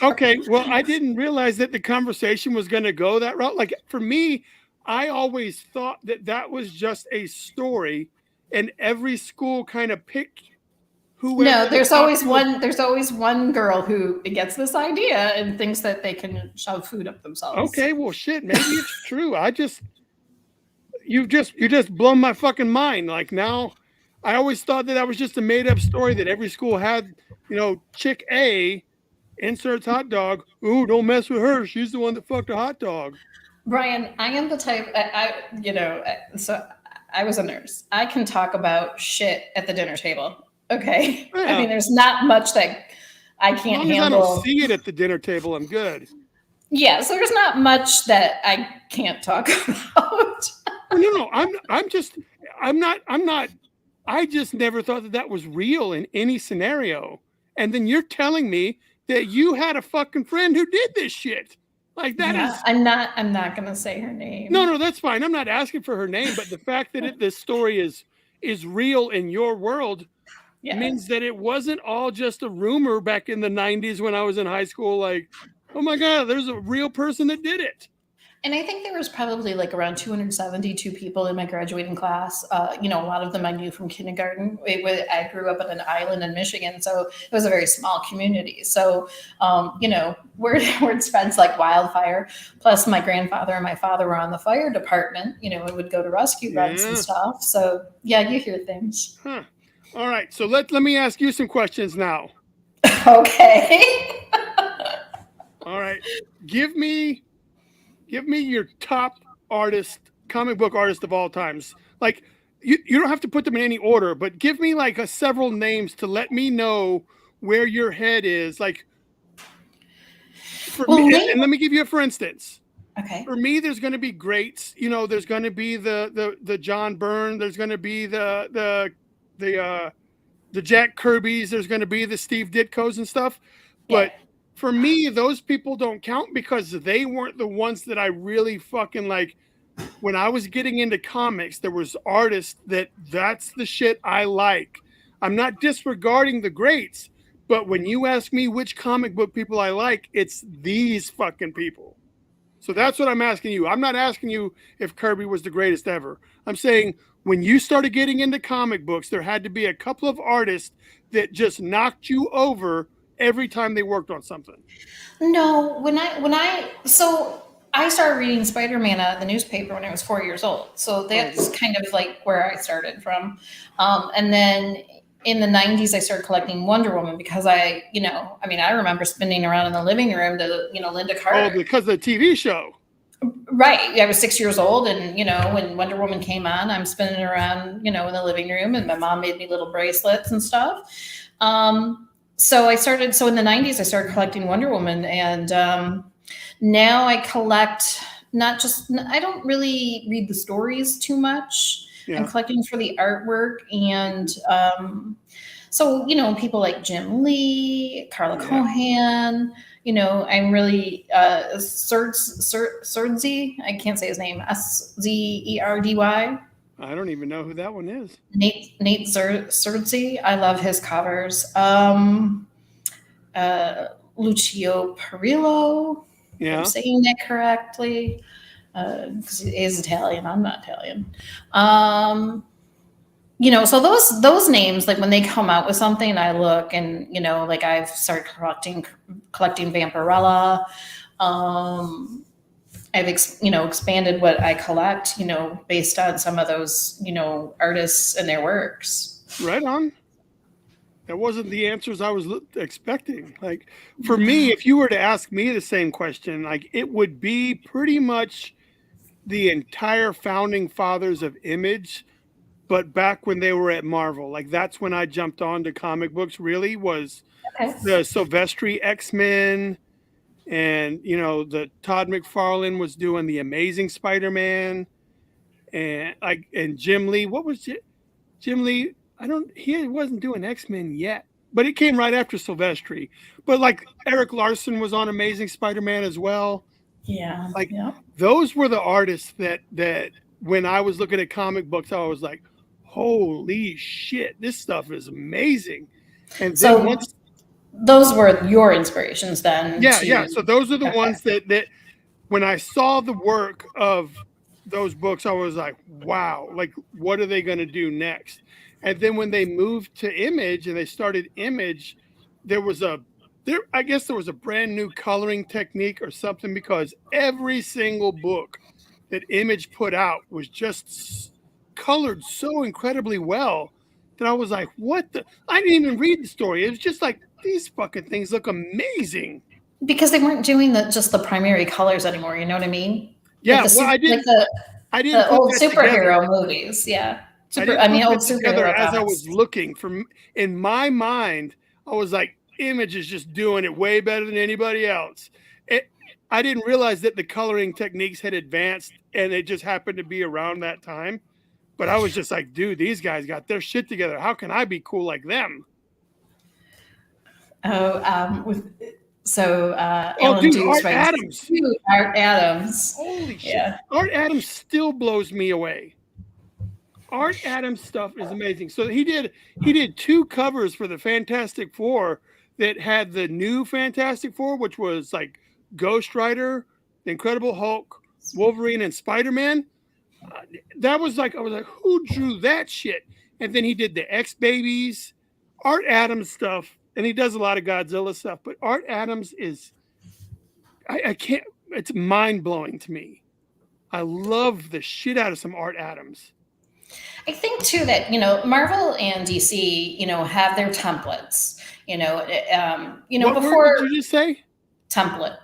Okay. Well, I didn't realize that the conversation was going to go that route. Like for me, I always thought that was just a story, and every school kind of picked whoever. No, there's always one girl who gets this idea and thinks that they can shove food up themselves. Okay, well, shit, maybe it's true. You just blown my fucking mind. Like now, I always thought that was just a made up story that every school had. Chick A inserts hot dog. Ooh, don't mess with her. She's the one that fucked a hot dog. Brian, I am the type. So I was a nurse. I can talk about shit at the dinner table. Okay. Yeah. I mean, there's not much that I can't handle. I don't see it at the dinner table, I'm good. Yeah, so there's not much that I can't talk about. No, I'm not. I just never thought that was real in any scenario. And then you're telling me that you had a fucking friend who did this shit. Like that is. I'm not gonna say her name. No, that's fine. I'm not asking for her name, but the fact that this story is real in your world means that it wasn't all just a rumor back in the 90s when I was in high school. Like, oh my God, there's a real person that did it. And I think there was probably like around 272 people in my graduating class. A lot of them I knew from kindergarten. I grew up on an island in Michigan, so it was a very small community. So, word spreads like wildfire. Plus, my grandfather and my father were on the fire department, and would go to rescue runs and stuff. So, yeah, you hear things. Huh. All right. So let me ask you some questions now. Okay. All right. Give me your top comic book artist of all times. Like you don't have to put them in any order, but give me like several names to let me know where your head is. Like for me, and let me give you a for instance. Okay. For me, there's going to be greats. There's going to be the John Byrne. There's going to be the Jack Kirby's. There's going to be the Steve Ditko's and stuff. But for me, those people don't count because they weren't the ones that I really fucking like. When I was getting into comics, there was artists that's the shit I like. I'm not disregarding the greats, but when you ask me which comic book people I like, it's these fucking people. So that's what I'm asking you. I'm not asking you if Kirby was the greatest ever. I'm saying when you started getting into comic books, there had to be a couple of artists that just knocked you over every time they worked on something. No, so I started reading Spider-Man out of the newspaper when I was 4 years old. So that's kind of like where I started from. And then in the 90s, I started collecting Wonder Woman because I remember spinning around in the living room to, Linda Carter. Oh, because of the TV show. Right. I was 6 years old, and when Wonder Woman came on, I'm spinning around, in the living room, and my mom made me little bracelets and stuff. So in the 90s, I started collecting Wonder Woman, and now I collect I don't really read the stories too much. Yeah. I'm collecting for the artwork, and so people like Jim Lee, Carla Cohan. I'm really Surdsey. I can't say his name. Szerdy. I don't even know who that one is. Nate Surdsey. I love his covers. Lucio Perillo. Yeah. If I'm saying that correctly, because he is Italian. I'm not Italian. So those names, like when they come out with something, I look, and like I've started collecting Vampirella. I've expanded what I collect, based on some of those artists and their works. Right on. That wasn't the answers I was expecting. Like, for me, if you were to ask me the same question, like, it would be pretty much the entire founding fathers of Image, but back when they were at Marvel. Like, that's when I jumped on to comic books, really, was the Silvestri X-Men, and the Todd McFarlane was doing the Amazing Spider-Man, and Jim Lee. What was it? Jim Lee? He wasn't doing X-Men yet, but it came right after Silvestri. But like Eric Larson was on Amazing Spider-Man as well. Yeah. Like those were the artists that when I was looking at comic books, I was like, holy shit, this stuff is amazing. And then those were your inspirations then. Yeah. So those are the ones that when I saw the work of those books, I was like, wow, like what are they going to do next? And then when they moved to Image and they started Image, I guess there was a brand new coloring technique or something, because every single book that Image put out was just colored so incredibly well that I was like, what the? I didn't even read the story. It was just like, these fucking things look amazing. Because they weren't doing just the primary colors anymore. You know what I mean? Yeah. I didn't the old superhero movies. Yeah. Old superhero. As I was looking in my mind, I was like, Image is just doing it way better than anybody else. I didn't realize that the coloring techniques had advanced, and it just happened to be around that time. But I was just like, dude, these guys got their shit together. How can I be cool like them? Alan Art Adams. Art Adams. Holy shit. Art Adams still blows me away. Art Adams stuff is amazing. So he did 2 covers for the Fantastic Four that had the new Fantastic Four, which was like Ghost Rider, the Incredible Hulk, Wolverine, and Spider-Man. That was like, I was like, who drew that shit? And then he did the X-Babies, Art Adams stuff, and he does a lot of Godzilla stuff. But Art Adams is, I can't, it's mind-blowing to me. I love the shit out of some Art Adams. I think too that Marvel and DC have their templates. What before. Word did you just say? Template.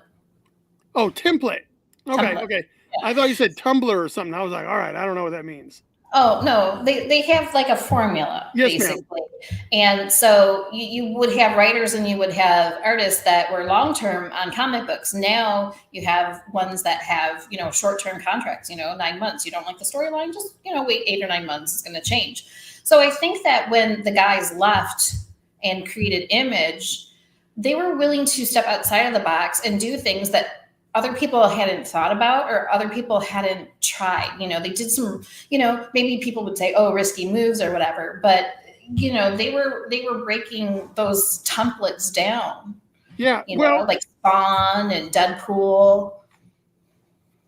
Oh, template. Okay, template. Okay. Yeah. I thought you said Tumblr or something. I was like, all right, I don't know what that means. Oh no, they have like a formula, basically. Ma'am. And so you would have writers and you would have artists that were long-term on comic books. Now you have ones that have, short-term contracts, 9 months. You don't like the storyline, just, wait 8 or 9 months, it's going to change. So I think that when the guys left and created Image, they were willing to step outside of the box and do things that other people hadn't thought about or other people hadn't tried. They did some, maybe people would say, oh, risky moves or whatever, but they were breaking those templates down. Yeah. Like Spawn and Deadpool.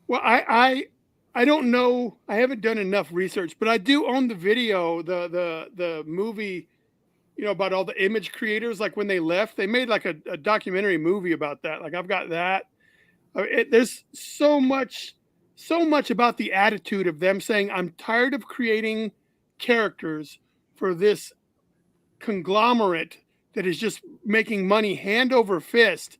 Well, I don't know. I haven't done enough research, but I do own the video, the movie, about all the Image creators. Like when they left, they made like a documentary movie about that. Like I've got that. There's so much about the attitude of them saying, I'm tired of creating characters for this conglomerate that is just making money hand over fist.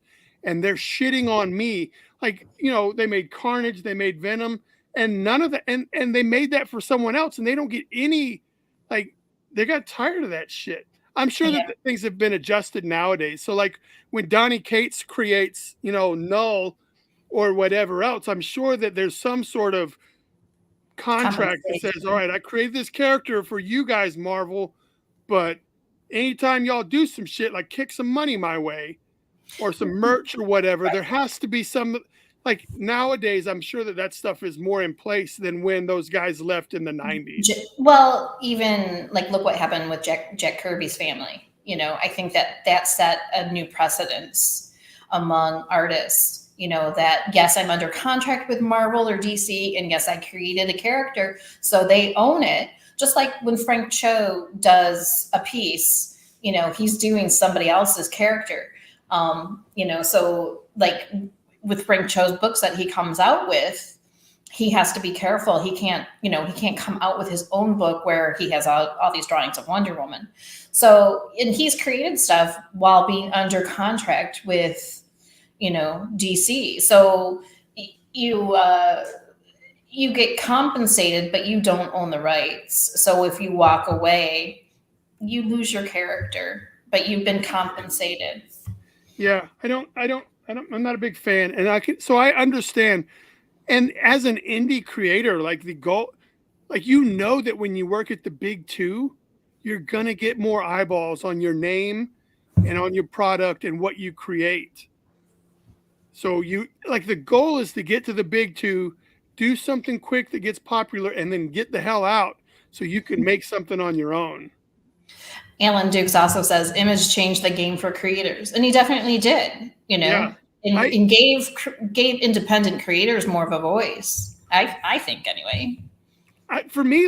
and they're shitting on me. Like, they made Carnage, they made Venom, and none of that, and they made that for someone else, and they don't get any, like, they got tired of that shit. I'm sure that things have been adjusted nowadays. So like when Donny Cates creates, Null or whatever else, I'm sure that there's some sort of contract that says, all right, I created this character for you guys, Marvel, but anytime y'all do some shit, like kick some money my way or some merch or whatever, there has to be some, like nowadays, I'm sure that stuff is more in place than when those guys left in the 90s. Well, even like, look what happened with Jack Kirby's family. I think that set a new precedence among artists. That yes, I'm under contract with Marvel or DC, and yes, I created a character, so they own it. Just like when Frank Cho does a piece, he's doing somebody else's character. So like with Frank Cho's books that he comes out with, he has to be careful. He can't come out with his own book where he has all these drawings of Wonder Woman. So, and he's created stuff while being under contract with, DC. So you get compensated, but you don't own the rights. So if you walk away, you lose your character, but you've been compensated. Yeah, I'm not a big fan, and I understand. And as an indie creator, like the goal, like that when you work at the big two, you're gonna get more eyeballs on your name and on your product and what you create. So the goal is to get to the big two, do something quick that gets popular, and then get the hell out so you can make something on your own. Alan Dukes also says Image changed the game for creators, and he definitely did. And gave independent creators more of a voice. I think anyway. For me,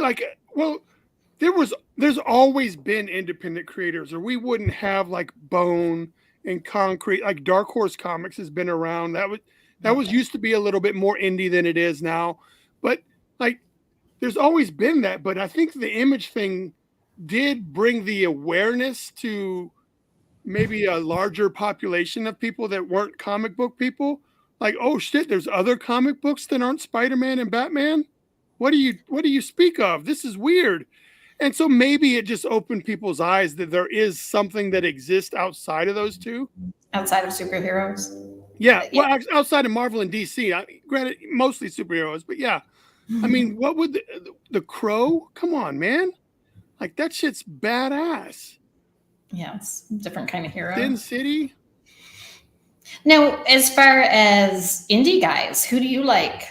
there's always been independent creators, or we wouldn't have like Bone and Concrete. Like Dark Horse Comics has been around. That was used to be a little bit more indie than it is now, but like there's always been that. But I think the Image thing did bring the awareness to maybe a larger population of people that weren't comic book people. Like, oh shit, there's other comic books that aren't Spider-Man and Batman. What do you speak of? This is weird. And so maybe it just opened people's eyes that there is something that exists outside of those two. Outside of superheroes. Yeah. Well, outside of Marvel and DC, granted, mostly superheroes, but yeah. I mean, what would the Crow? Come on, man. Like that shit's badass. Yeah, it's a different kind of hero. Sin City. Now, as far as indie guys, who do you like?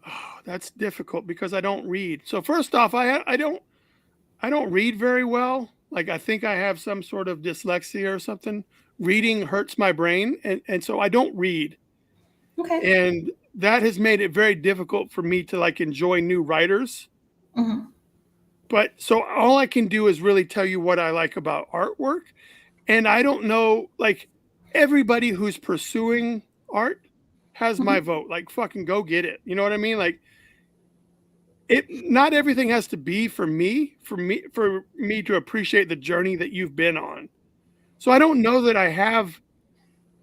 Oh, that's difficult because I don't read. So first off, I don't read very well. Like I think I have some sort of dyslexia or something. Reading hurts my brain, and so I don't read. Okay. And that has made it very difficult for me to like enjoy new writers. Mm-hmm. But so all I can do is really tell you what I like about artwork. And I don't know, like everybody who's pursuing art has my vote. Like fucking go get it. You know what I mean? Like not everything has to be for me to appreciate the journey that you've been on. So I don't know that I have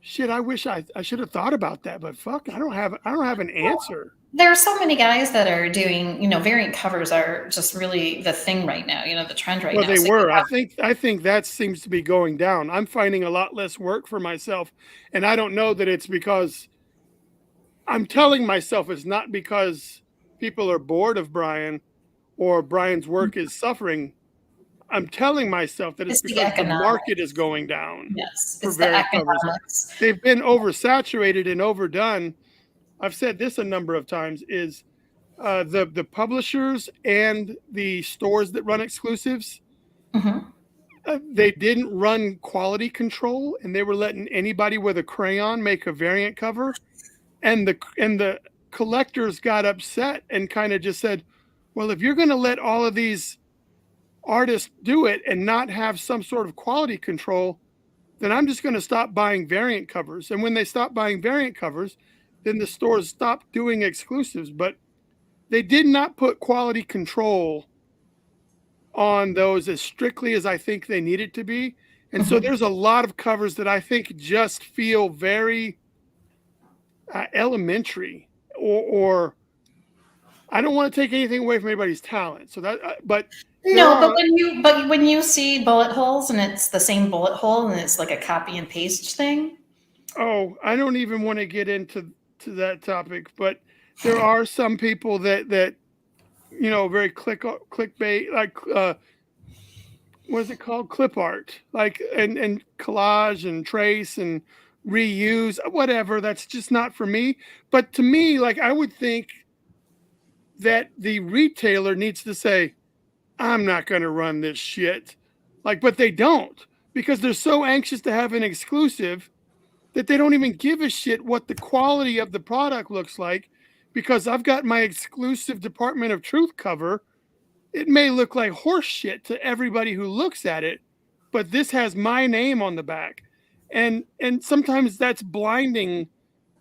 shit. I wish I should have thought about that, but fuck, I don't have an answer. There are so many guys that are doing, variant covers are just really the thing right now, the trend right now. Well, they were. I think that seems to be going down. I'm finding a lot less work for myself. And I don't know that it's because I'm telling myself it's not because people are bored of Brian or Brian's work is suffering. I'm telling myself that it's because the market is going down. Yes, it's the economics. They've been oversaturated and overdone. I've said this a number of times, is the publishers and the stores that run exclusives, they didn't run quality control, and they were letting anybody with a crayon make a variant cover, and the collectors got upset and kind of just said, well, if you're going to let all of these artists do it and not have some sort of quality control, then I'm just going to stop buying variant covers. And when they stop buying variant covers, then the stores stopped doing exclusives. But they did not put quality control on those as strictly as I think they needed to be. And so there's a lot of covers that I think just feel very elementary, or I don't want to take anything away from anybody's talent. So that, but when you see bullet holes and it's the same bullet hole and it's like a copy and paste thing. Oh, I don't even want to get into that topic, but there are some people that very clickbait, like what is it called? Clip art, like and collage and trace and reuse, whatever. That's just not for me. But to me, like, I would think that the retailer needs to say, I'm not going to run this shit. Like, but they don't, because they're so anxious to have an exclusive that they don't even give a shit what the quality of the product looks like. Because I've got my exclusive Department of Truth cover. It may look like horse shit to everybody who looks at it, but this has my name on the back. And sometimes that's blinding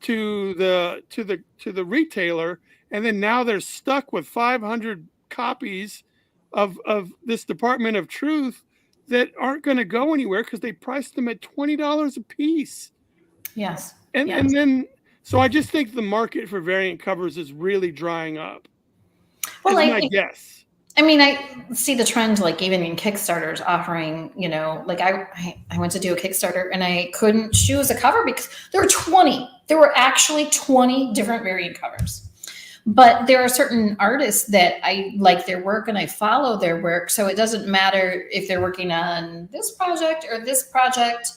to the retailer. And then now they're stuck with 500 copies of this Department of Truth that aren't going to go anywhere because they priced them at $20 a piece. Yes. And then, so I just think the market for variant covers is really drying up. Well, my guess. I mean, I see the trend, like even in Kickstarters offering, like I went to do a Kickstarter and I couldn't choose a cover because there were actually 20 different variant covers. But there are certain artists that I like their work and I follow their work. So it doesn't matter if they're working on this project or this project,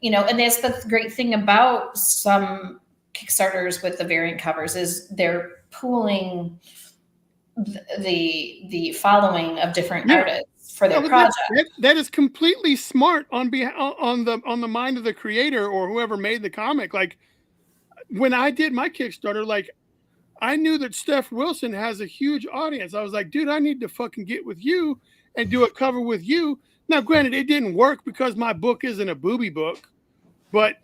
and that's the great thing about some Kickstarters with the variant covers is they're pooling the following of different artists for their project. That is completely smart on the mind of the creator or whoever made the comic. Like when I did my Kickstarter, like I knew that Steph Wilson has a huge audience. I was like, dude, I need to fucking get with you and do a cover with you. Now, granted, it didn't work because my book isn't a booby book, but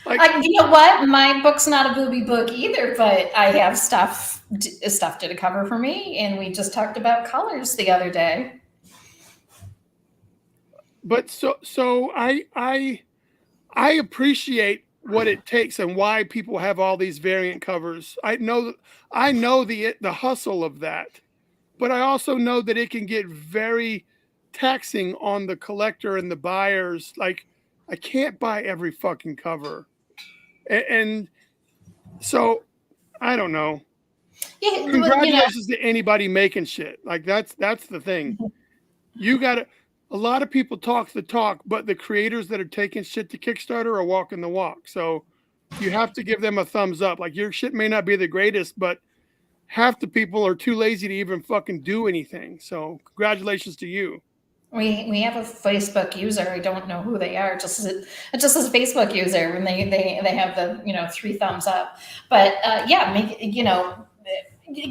like, you know what? My book's not a booby book either, but I have stuff did a cover for me, and we just talked about colors the other day. But so I appreciate what it takes and why people have all these variant covers. I know the hustle of that, but I also know that it can get very taxing on the collector and the buyers. Like, I can't buy every fucking cover. And so I don't know. Yeah, congratulations to anybody making shit. Like that's the thing. You a lot of people talk the talk, but the creators that are taking shit to Kickstarter are walking the walk. So you have to give them a thumbs up. Like, your shit may not be the greatest, but half the people are too lazy to even fucking do anything. So congratulations to you. We have a Facebook user. I don't know who they are. It just says Facebook user, and they have the 3 thumbs up. But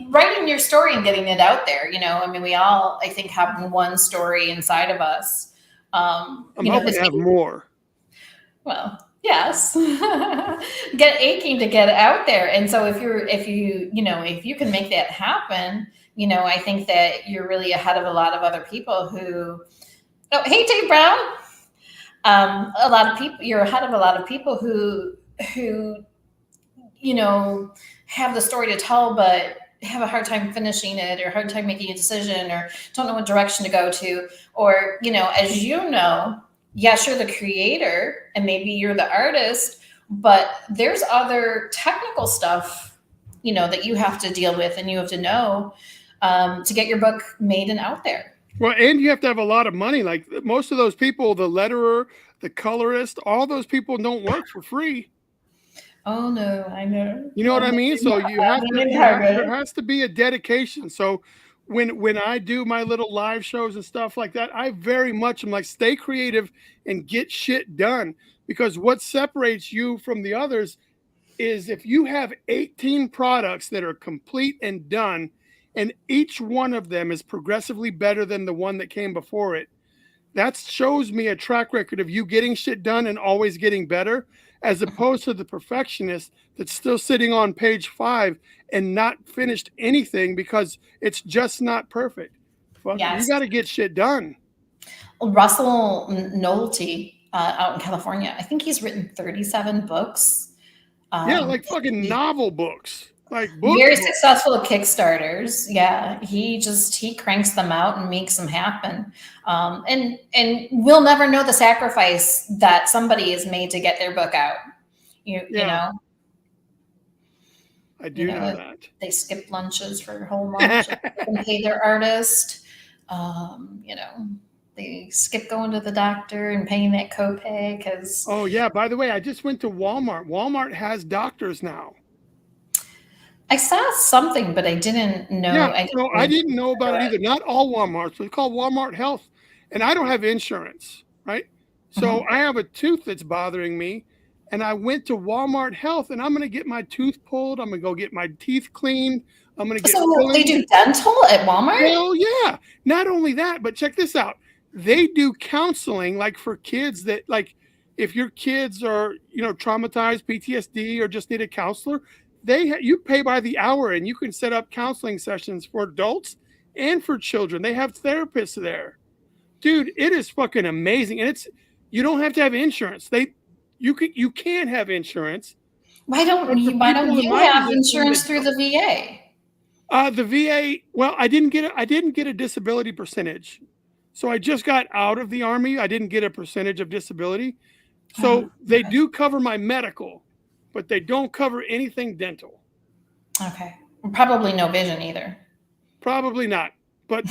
writing your story and getting it out there. I mean, we all, I think, have one story inside of us. I'm hoping to have more. Well, yes, get aching to get out there. And so if you can make that happen, I think that you're really ahead of a lot of other people who. Oh, hey, Dave Brown. A lot of people. You're ahead of a lot of people who have the story to tell, but have a hard time finishing it, or hard time making a decision, or don't know what direction to go to, or as yes, you're the creator and maybe you're the artist, but there's other technical stuff that you have to deal with and you have to know to get your book made and out there. Well, and you have to have a lot of money. Like most of those people, the letterer, the colorist, all those people don't work for free. Oh no, I know. You know what I mean? So there has to be a dedication. So when I do my little live shows and stuff like that, I very much am like, stay creative and get shit done. Because what separates you from the others is if you have 18 products that are complete and done, and each one of them is progressively better than the one that came before it, that shows me a track record of you getting shit done and always getting better, as opposed to the perfectionist that's still sitting on page 5 and not finished anything because it's just not perfect. Well, yes. You got to get shit done. Russell Nohelty out in California. I think he's written 37 books. Yeah, like fucking novel books. Like books. Very successful Kickstarters. Yeah, he cranks them out and makes them happen. And we'll never know the sacrifice that somebody has made to get their book out. You know. I do know that. They skip lunches for a whole month and pay their artist. They skip going to the doctor and paying that copay because. Oh yeah. By the way, I just went to Walmart. Walmart has doctors now. I saw something, but I didn't know. Yeah, I didn't know about it either. Not all Walmarts. It's called Walmart Health, and I don't have insurance, right? So I have a tooth that's bothering me, and I went to Walmart Health, and I'm going to get my tooth pulled. I'm going to go get my teeth cleaned. I'm going to get. So they do dental at Walmart? Well, yeah. Not only that, but check this out. They do counseling, like for kids that, like, if your kids are, traumatized, PTSD, or just need a counselor, you pay by the hour, and you can set up counseling sessions for adults and for children. They have therapists there. Dude, it is fucking amazing. And you don't have to have insurance. You can have insurance. Why don't you have insurance through the VA? The VA, well, I didn't get a disability percentage. So I just got out of the Army. I didn't get a percentage of disability. So they do cover my medical, but they don't cover anything dental. Okay. Probably no vision either. Probably not. But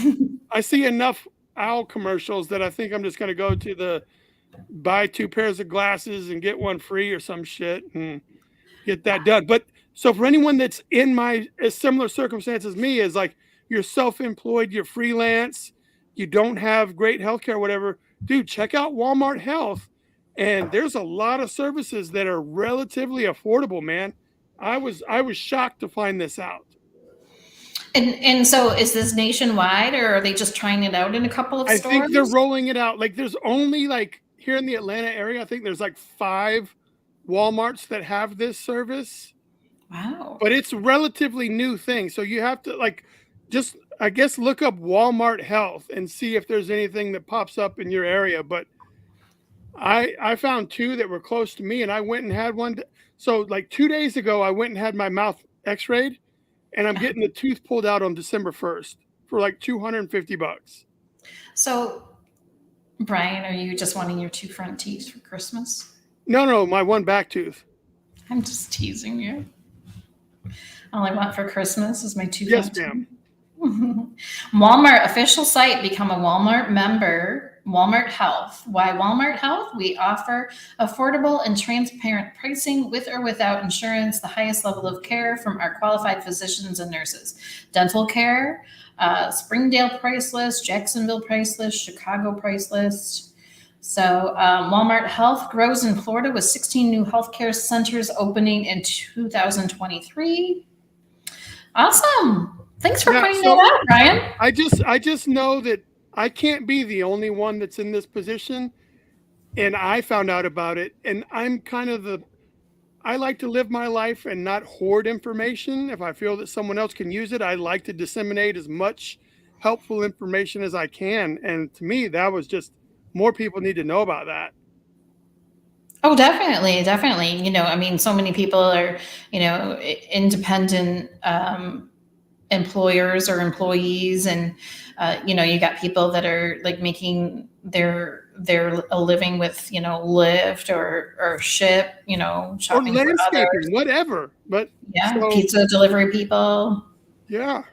I see enough owl commercials that I think I'm just going to go to the buy 2 pairs of glasses and get one free or some shit and get that done. But so for anyone that's in my similar circumstances as me, is like you're self-employed, you're freelance, you don't have great healthcare, whatever, dude, check out Walmart Health. And there's a lot of services that are relatively affordable, man. I was shocked to find this out. And so is this nationwide, or are they just trying it out in a couple of stores? I think they're rolling it out. Like there's only here in the Atlanta area, I think there's 5 Walmarts that have this service. Wow. But it's a relatively new thing. So you have to just, I guess, look up Walmart Health and see if there's anything that pops up in your area. But I found 2 that were close to me, and I went and had one. So 2 days ago, I went and had my mouth x-rayed, and I'm getting the tooth pulled out on December 1st for $250. So, Brian, are you just wanting your 2 front teeth for Christmas? No, my 1 back tooth. I'm just teasing you. All I want for Christmas is my 2 front teeth. Yes, ma'am. Walmart official site, become a Walmart member. Walmart Health. Why Walmart Health? We offer affordable and transparent pricing with or without insurance, the highest level of care from our qualified physicians and nurses. Dental care, Springdale price list, Jacksonville price list, Chicago price list. So Walmart Health grows in Florida with 16 new healthcare centers opening in 2023. Awesome. Thanks for pointing that out, Brian. I just know that I can't be the only one that's in this position, and I found out about it, and I'm kind of I like to live my life and not hoard information. If I feel that someone else can use it, I like to disseminate as much helpful information as I can. And to me, that was just, more people need to know about that. Oh, definitely. So many people are, independent employers or employees, and you got people that are making their a living with Lyft or Ship, shopping or landscaping, whatever. But pizza delivery people. Yeah.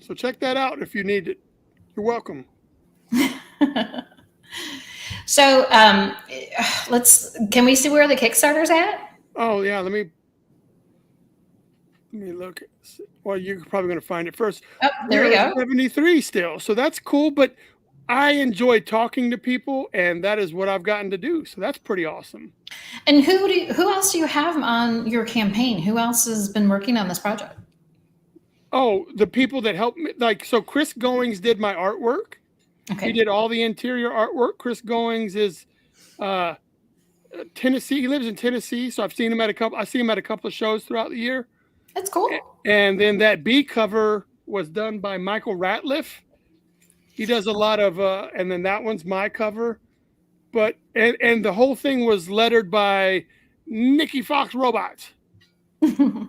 So check that out if you need it. You're welcome. So can we see where the Kickstarter's at? Oh yeah, let me look. Well, you're probably going to find it first. Oh, there we go. 73 still. So that's cool. But I enjoy talking to people, and that is what I've gotten to do. So that's pretty awesome. And who else do you have on your campaign? Who else has been working on this project? Oh, the people that helped me. So Chris Goings did my artwork. Okay. He did all the interior artwork. Chris Goings is Tennessee. He lives in Tennessee. So I've seen him at a couple of shows throughout the year. That's cool. And then that B cover was done by Michael Ratliff. He does a lot of, and then that one's my cover. but and the whole thing was lettered by Nikki Fox Robots. Yeah,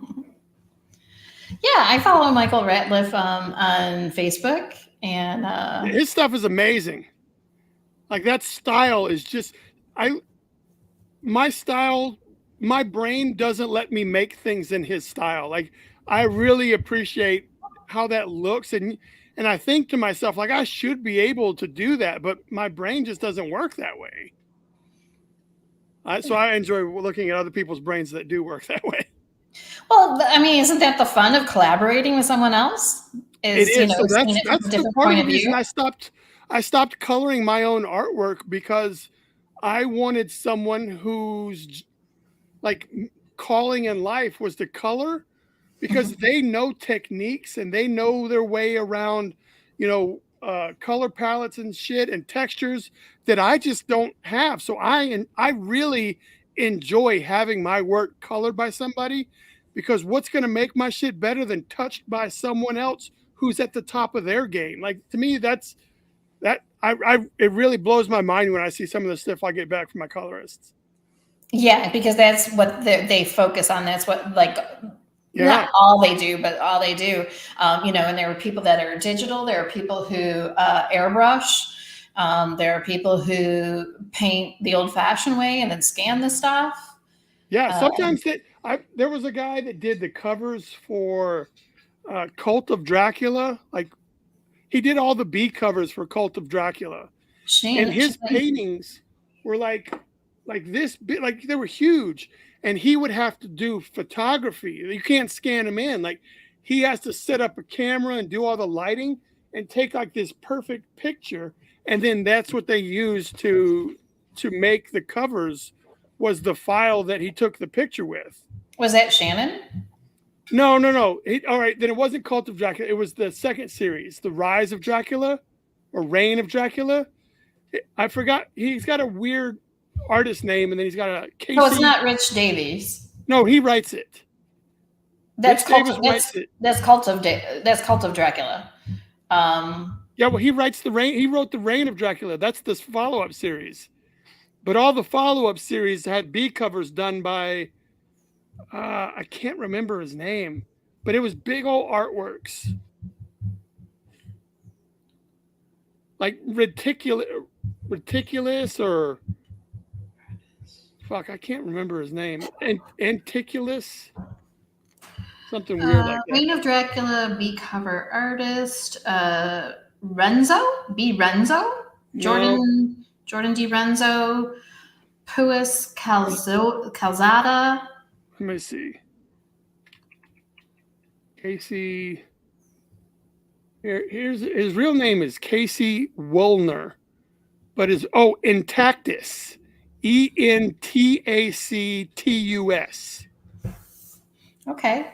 I follow Michael Ratliff on Facebook, and his stuff is amazing. Like that style is just my style. My brain doesn't let me make things in his style. Like I really appreciate how that looks, and I think to myself like I should be able to do that, but my brain just doesn't work that way. So I enjoy looking at other people's brains that do work that way. Well, I mean, isn't that the fun of collaborating with someone else? It is. So that's the part of the reason view? I stopped coloring my own artwork, because I wanted someone who's like calling in life was to color, because they know techniques and they know their way around, color palettes and shit and textures that I just don't have. So I really enjoy having my work colored by somebody, because what's going to make my shit better than touched by someone else who's at the top of their game? Like, to me, it really blows my mind when I see some of the stuff I get back from my colorists. Yeah, because that's what they focus on. That's what, like, not all they do, but all they do. And there are people that are digital. There are people who airbrush. There are people who paint the old-fashioned way and then scan the stuff. Yeah, sometimes there was a guy that did the covers for Cult of Dracula. Like, he did all the B covers for Cult of Dracula, and his paintings were like this big, like they were huge. And he would have to do photography. You can't scan them in. Like, he has to set up a camera and do all the lighting and take like this perfect picture. And then that's what they used to make the covers, was the file that he took the picture with. Was that Shannon? No. All right, then it wasn't Cult of Dracula. It was the second series, The Rise of Dracula or Reign of Dracula. I forgot. He's got a weird artist name, and then he's got a Casey. No, it's not Rich Davies. No, he writes it. That's Cult of Dracula. Yeah, well, he wrote the Reign of Dracula. That's this follow-up series. But all the follow-up series had B covers done by I can't remember his name, but it was big old artworks. Like Reticulous or fuck, I can't remember his name. Anticulus, something weird like that. Reign of Dracula B cover artist Renzo, Jordan D. Renzo, Puis Calzada. Let me see. Casey. Here's his real name is Casey Woolner, but Intactus, Entactus. Okay.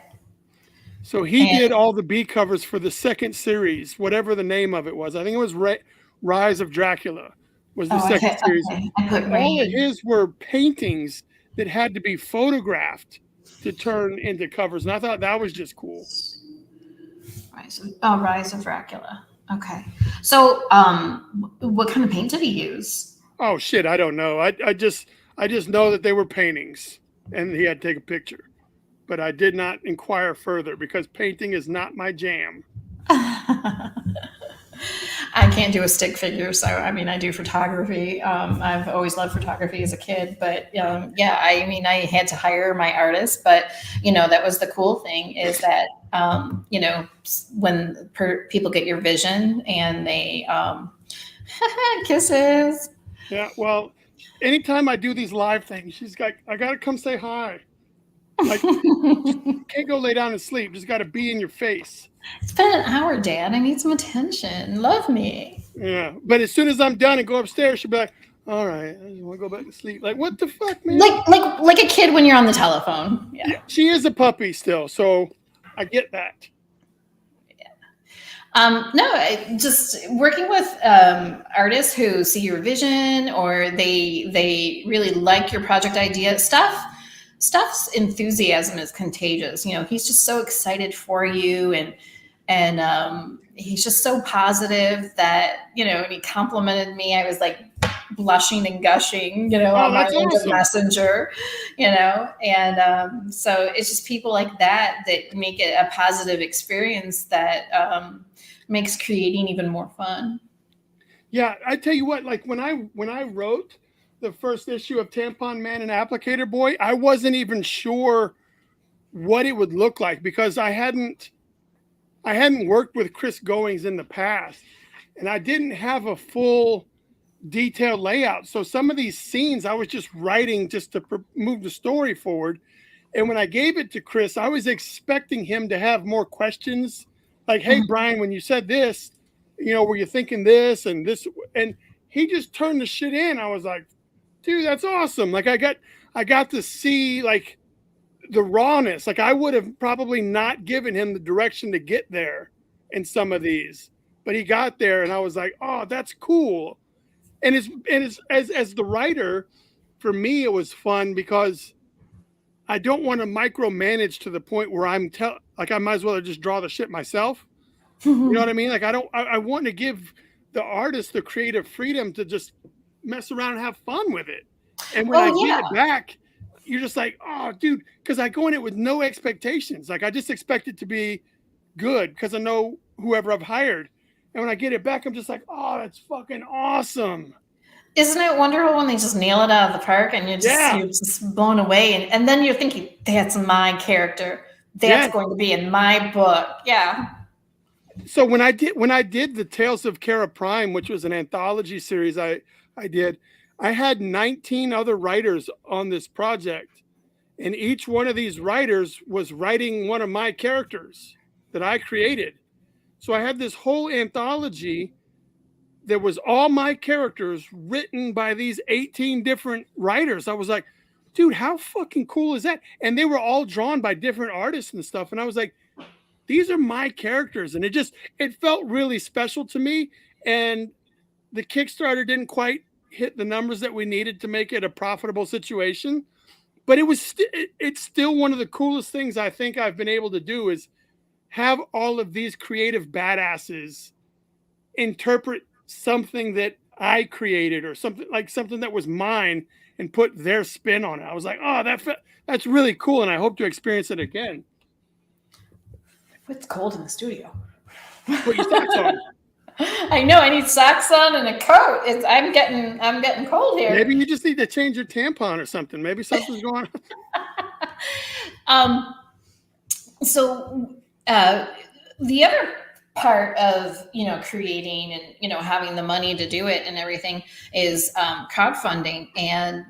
So he did all the B covers for the second series, whatever the name of it was. I think it was Rise of Dracula was the second series. Okay. All of his were paintings that had to be photographed to turn into covers, and I thought that was just cool. Rise of Dracula. Okay. So, what kind of paint did he use? Oh shit, I don't know. I just know that they were paintings, and he had to take a picture. But I did not inquire further because painting is not my jam. I can't do a stick figure, so I mean, I do photography. I've always loved photography as a kid, but I had to hire my artist. But that was the cool thing, is that when people get your vision and they kisses. Yeah, well, anytime I do these live things, she's like, I gotta come say hi. Like, can't go lay down and sleep. Just got to be in your face. It's been an hour, Dad. I need some attention. Love me. Yeah, but as soon as I'm done and go upstairs, she'll be like, "All right, I just want to go back to sleep." Like, what the fuck, man? Like a kid when you're on the telephone. Yeah. She is a puppy still, so I get that. Just working with artists who see your vision, or they really like your project idea. Stuff's enthusiasm is contagious. He's just so excited for you, and he's just so positive that when he complimented me, I was like blushing and gushing, you know, on my LinkedIn Messenger, you know, and so it's just people like that make it a positive experience that makes creating even more fun. Yeah, I tell you what, like when I wrote the first issue of Tampon Man and Applicator Boy, I wasn't even sure what it would look like because I hadn't worked with Chris Goings in the past, and I didn't have a full detailed layout. So some of these scenes I was just writing just to move the story forward. And when I gave it to Chris, I was expecting him to have more questions like, hey, Brian, when you said this, you know, were you thinking this and this? And he just turned the shit in. I was like, dude, that's awesome. Like I got to see like the rawness. Like I would have probably not given him the direction to get there in some of these, but he got there and I was like, oh, that's cool. And it's as the writer, for me, it was fun because I don't want to micromanage to the point where I might as well just draw the shit myself. You know what I mean? Like I want to give the artist the creative freedom to just mess around and have fun with it. And when I get it back, you're just like, oh, dude, because I go in it with no expectations. Like I just expect it to be good because I know whoever I've hired. And when I get it back, I'm just like, oh, that's fucking awesome. Isn't it wonderful when they just nail it out of the park and you're just blown away? And then you're thinking, that's my character. That's going to be in my book. Yeah. So when I did the Tales of Kara Prime, which was an anthology series I did, I had 19 other writers on this project. And each one of these writers was writing one of my characters that I created. So I had this whole anthology that was all my characters written by these 18 different writers. I was like, dude, how fucking cool is that? And they were all drawn by different artists and stuff. And I was like, these are my characters. And it felt really special to me. And the Kickstarter didn't quite hit the numbers that we needed to make it a profitable situation. But it's still one of the coolest things I think I've been able to do is have all of these creative badasses interpret something that I created or something that was mine and put their spin on it. I was like, oh, that's really cool. And I hope to experience it again. It's cold in the studio. Put your socks on. I know I need socks on and a coat. I'm getting cold here. Maybe you just need to change your tampon or something. Maybe something's going on. So the other part of, you know, creating and, you know, having the money to do it and everything is crowdfunding. And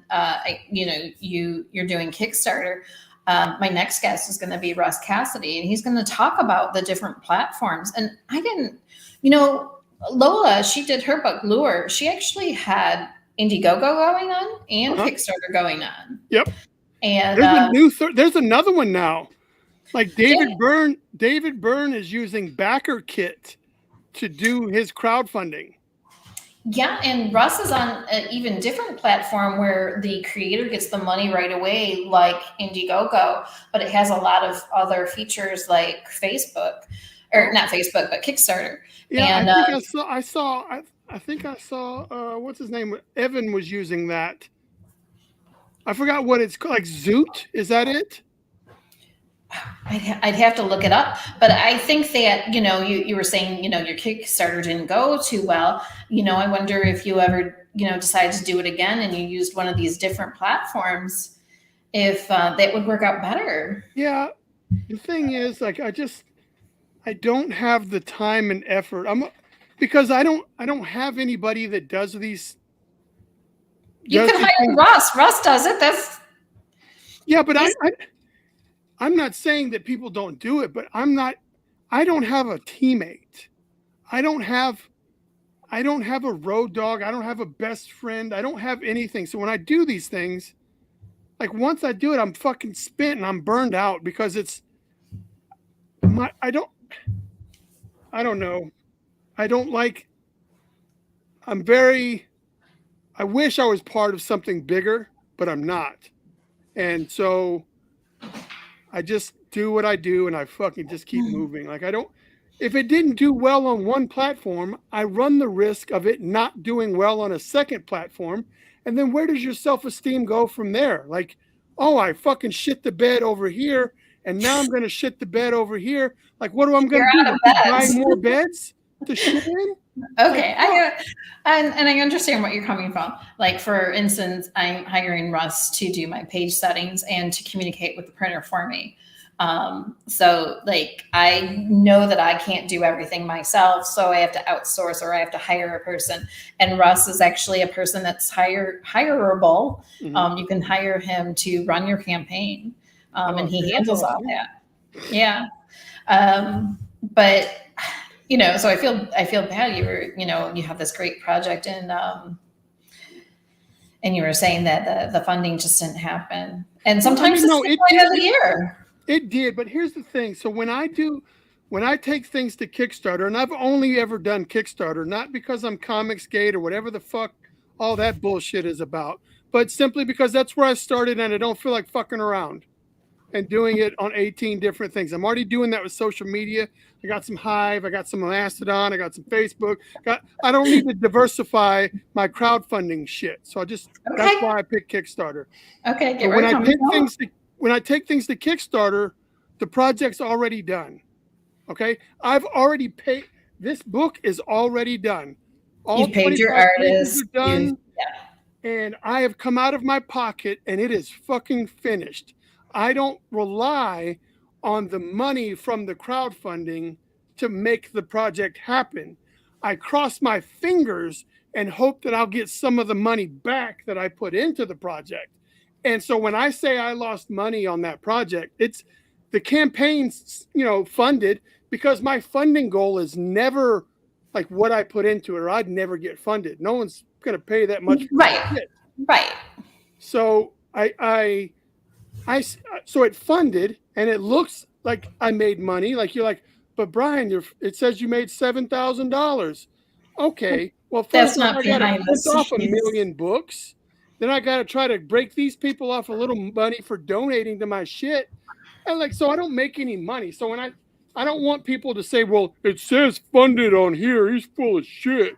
you know, you're doing Kickstarter. My next guest is going to be Russ Cassidy, and he's going to talk about the different platforms. And I didn't, you know, Lola, she did her book Lure. She actually had Indiegogo going on and Kickstarter going on. Yep. And there's another one now. Like David Byrne is using BackerKit to do his crowdfunding. Yeah, and Russ is on an even different platform where the creator gets the money right away, like Indiegogo, but it has a lot of other features like Facebook, or not Facebook, but Kickstarter. Yeah, and, I think I saw what's his name? Evan was using that. I forgot what it's called. Like Zoot, is that it? I'd have to look it up, but I think that, you know, you were saying, you know, your Kickstarter didn't go too well. You know, I wonder if you ever, you know, decided to do it again and you used one of these different platforms, if that would work out better. Yeah. The thing is, like, I don't have the time and effort. Because I don't have anybody that does these. You can hire Russ. Russ does it. But I'm not saying that people don't do it, but I don't have a teammate. I don't have a road dog. I don't have a best friend. I don't have anything. So when I do these things, like once I do it, I'm fucking spent and I'm burned out because I don't know. I wish I was part of something bigger, but I'm not. And so I just do what I do and I fucking just keep moving. Like if it didn't do well on one platform, I run the risk of it not doing well on a second platform. And then where does your self-esteem go from there? Like, oh, I fucking shit the bed over here, and now I'm going to shit the bed over here. Like, what am I going to do? Buy more beds to shit in? Okay, and I understand what you're coming from. Like, for instance, I'm hiring Russ to do my page settings and to communicate with the printer for me. So like, I know that I can't do everything myself, so I have to outsource or I have to hire a person. And Russ is actually a person that's hireable. Mhm. You can hire him to run your campaign, and he handles all that. Yeah. But you know, so I feel bad. You have this great project, and you were saying that the funding just didn't happen. And sometimes it's the point of the year. It did, but here's the thing. So when I take things to Kickstarter, and I've only ever done Kickstarter, not because I'm Comicsgate or whatever the fuck all that bullshit is about, but simply because that's where I started, and I don't feel like fucking around and doing it on 18 different things. I'm already doing that with social media. I got some Hive, I got some Mastodon, I got some Facebook. I don't need to diversify my crowdfunding shit. So that's why I picked Kickstarter. Okay, so when I take things to Kickstarter, the project's already done. Okay, I've already paid. This book is already done. You've paid your artists. Done, and I have come out of my pocket, and it is fucking finished. I don't rely on the money from the crowdfunding to make the project happen. I cross my fingers and hope that I'll get some of the money back that I put into the project. And so when I say I lost money on that project, it's the campaign's, funded, because my funding goal is never like what I put into it, or I'd never get funded. No one's going to pay that much. Right. So so it funded, and it looks like I made money. Like, you're like, but Brian, it says you made $7,000. Okay, well, first I got to print off 1 million books. Then I got to try to break these people off a little money for donating to my shit. And so I don't make any money. So when I don't want people to say, well, it says funded on here, he's full of shit.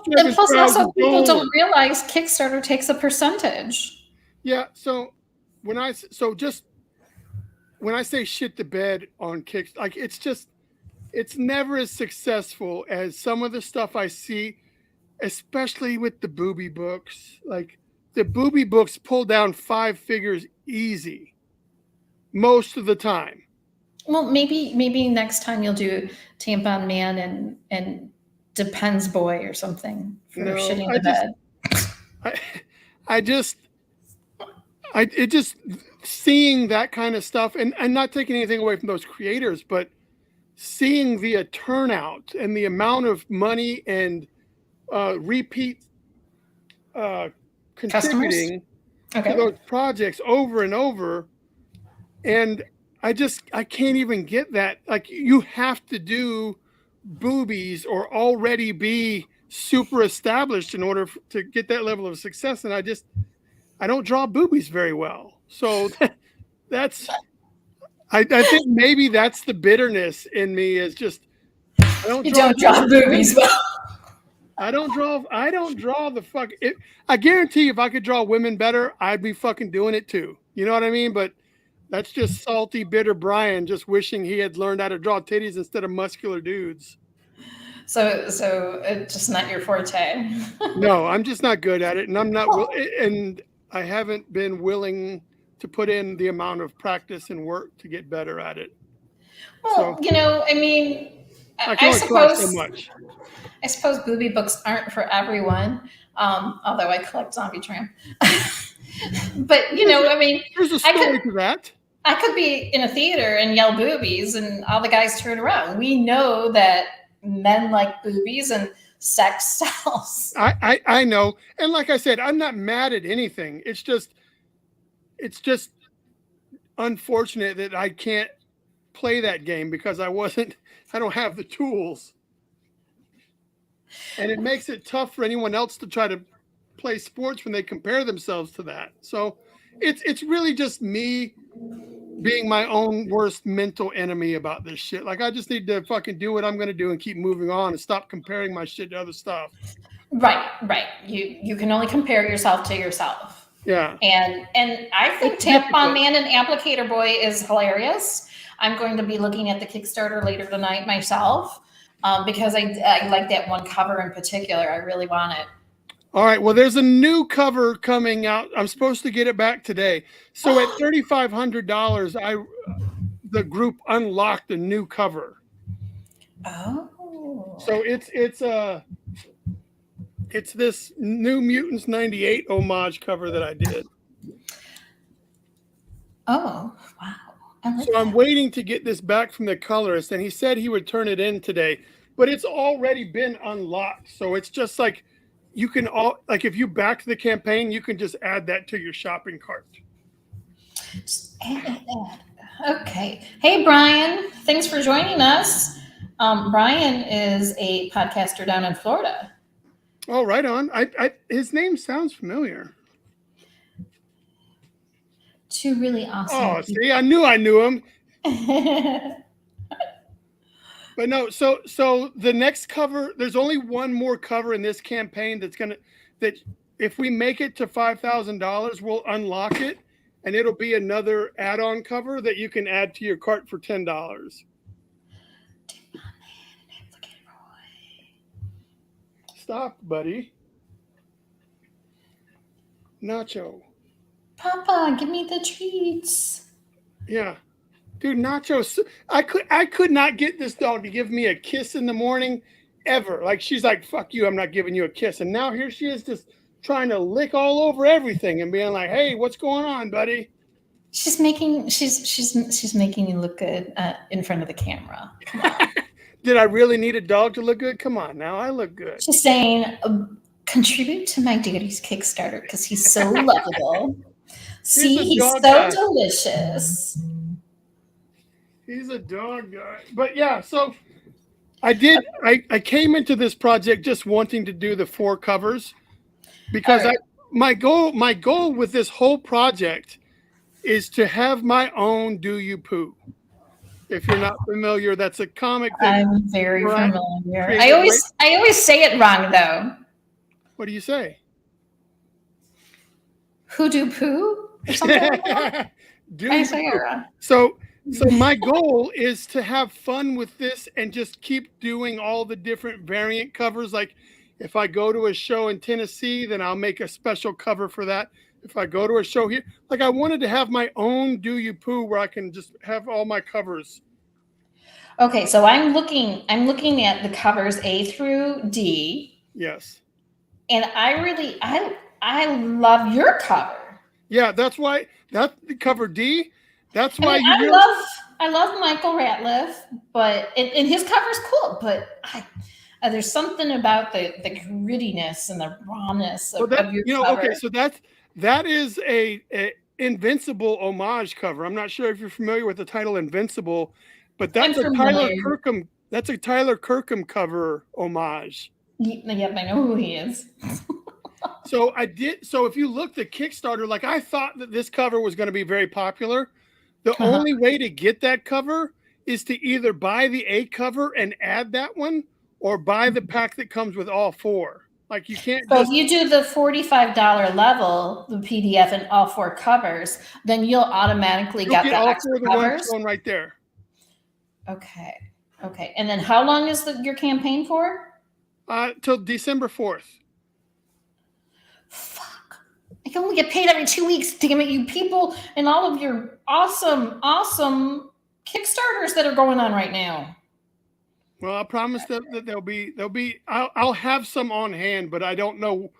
And plus also people don't realize Kickstarter takes a percentage. Yeah, so when I say shit the bed on Kickstarter, like, it's never as successful as some of the stuff I see, especially with the booby books. Like, the booby books pull down 5 figures easy most of the time. Well, maybe next time you'll do Tampon Man and Depends Boy or something for shitting the bed. It just seeing that kind of stuff, and not taking anything away from those creators, but seeing the turnout and the amount of money and repeat contributing to those projects over and over. And I can't even get that. Like, you have to do boobies or already be super established in order to get that level of success. And I don't draw boobies very well. So I think maybe that's the bitterness in me, is just, you don't draw boobies well. I don't draw the fuck. I guarantee if I could draw women better, I'd be fucking doing it too. You know what I mean? But that's just salty, bitter Brian just wishing he had learned how to draw titties instead of muscular dudes. So it's just not your forte. No, I'm just not good at it, and I'm not. And I haven't been willing to put in the amount of practice and work to get better at it. Well, I mean, I suppose so much. I suppose booby books aren't for everyone. Although I collect Zombie Tramp. But I mean, there's a story to that. I could be in a theater and yell boobies, and all the guys turn around. We know that men like boobies, and sex sells. I know, and like I said, I'm not mad at anything. It's just unfortunate that I can't play that game because I don't have the tools, and it makes it tough for anyone else to try to play sports when they compare themselves to that. So it's really just me being my own worst mental enemy about this shit. Like, I just need to fucking do what I'm going to do and keep moving on and stop comparing my shit to other stuff. Right. You can only compare yourself to yourself. Yeah. And I think Tampon Man and Applicator Boy is hilarious. I'm going to be looking at the Kickstarter later tonight myself because I like that one cover in particular. I really want it. All right. Well, there's a new cover coming out. I'm supposed to get it back today. So at $3,500, the group unlocked a new cover. Oh. So it's this New Mutants 98 homage cover that I did. Oh, wow. So I'm waiting to get this back from the colorist, and he said he would turn it in today, but it's already been unlocked. So it's just like you can if you back the campaign, you can just add that to your shopping cart. Just add that. Okay. Hey, Brian. Thanks for joining us. Brian is a podcaster down in Florida. Oh, right on. His name sounds familiar. Two really awesome. Oh, see, I knew him. But no, so the next cover, there's only one more cover in this campaign that if we make it to $5,000, we'll unlock it, and it'll be another add-on cover that you can add to your cart for $10. Stop, buddy. Nacho. Papa, give me the treats. Yeah. Dude, Nacho, I could not get this dog to give me a kiss in the morning ever. Like, she's like, fuck you, I'm not giving you a kiss. And now here she is just trying to lick all over everything and being like, hey, what's going on, buddy? She's making you look good in front of the camera. Did I really need a dog to look good? Come on now, I look good. She's saying, contribute to my daddy's Kickstarter because he's so lovable. See, he's so delicious. He's a dog guy. But yeah, so I came into this project just wanting to do the 4 covers because my goal with this whole project is to have my own Do You Poo. If you're not familiar, that's a comic that I'm very familiar. I always say it wrong though. What do you say? Who do poo? Or something like that? So my goal is to have fun with this and just keep doing all the different variant covers. Like if I go to a show in Tennessee, then I'll make a special cover for that. If I go to a show here, like I wanted to have my own Do You Poo where I can just have all my covers. Okay, so I'm looking at the covers A through D. Yes. And I love your cover. Yeah, that's why that's the cover D. That's why I love Michael Ratliff, but and his cover's cool, but there's something about the grittiness and the rawness of your cover. Okay, so that is a Invincible homage cover. I'm not sure if you're familiar with the title Invincible, but that's a Tyler Kirkham. That's a Tyler Kirkham cover homage. Yep, I know who he is. So if you look at Kickstarter, like I thought that this cover was going to be very popular. The only way to get that cover is to either buy the A cover and add that one, or buy the pack that comes with all 4. Like you can't. So if you do the $45 level, the PDF and all 4 covers, then you'll automatically get the extra covers. One right there. Okay. And then how long is your campaign for? Till December 4th. Fuck. I can only get paid every 2 weeks. Damn it, you people, and all of your awesome Kickstarters that are going on right now. Well, I promise that there'll be. I'll have some on hand, but I don't know.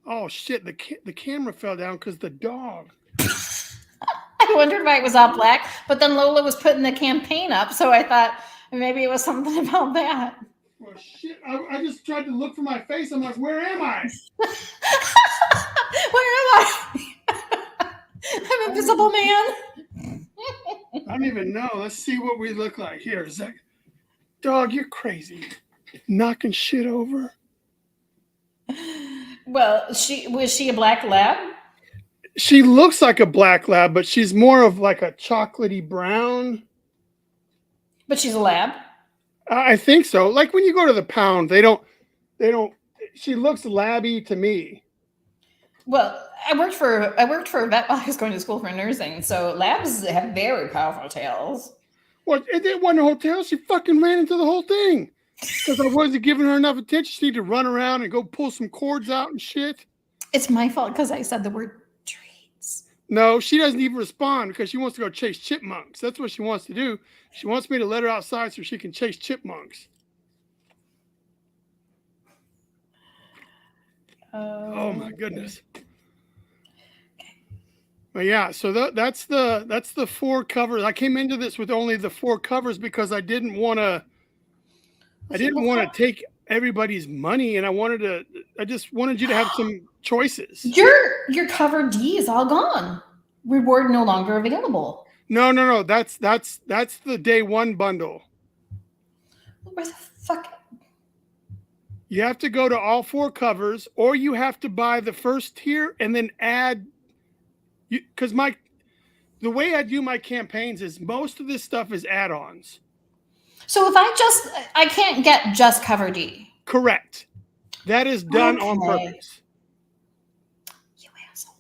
Oh shit! The camera fell down because the dog. I wondered why it was all black, but then Lola was putting the campaign up, so I thought maybe it was something about that. Well, shit! I just tried to look for my face. I'm like, where am I? Where am I? I'm Invisible Man. I don't even know. Let's see what we look like here. Zach. Dog, you're crazy. Knocking shit over. Well, was she a black lab? She looks like a black lab, but she's more of like a chocolatey brown. But she's a lab. I think so. Like when you go to the pound, they don't. She looks labby to me. Well, I worked for a vet while I was going to school for nursing, so labs have very powerful tails. Well, it didn't want a hotel. She fucking ran into the whole thing because I wasn't giving her enough attention. She needed to run around and go pull some cords out and shit. It's my fault because I said the word treats. No, she doesn't even respond because she wants to go chase chipmunks. That's what she wants to do. She wants me to let her outside so she can chase chipmunks. Oh my goodness. But yeah, so that's the 4 covers. I came into this with only the 4 covers because I didn't want to take everybody's money, and I just wanted you to have some choices. Your cover D is all gone. Reward no longer available. No. That's the day 1 bundle. Where the fuck? You have to go to all 4 covers, or you have to buy the first tier and then add. Because the way I do my campaigns is most of this stuff is add-ons. So if I can't get just cover D. Correct. That is done on purpose. You asshole.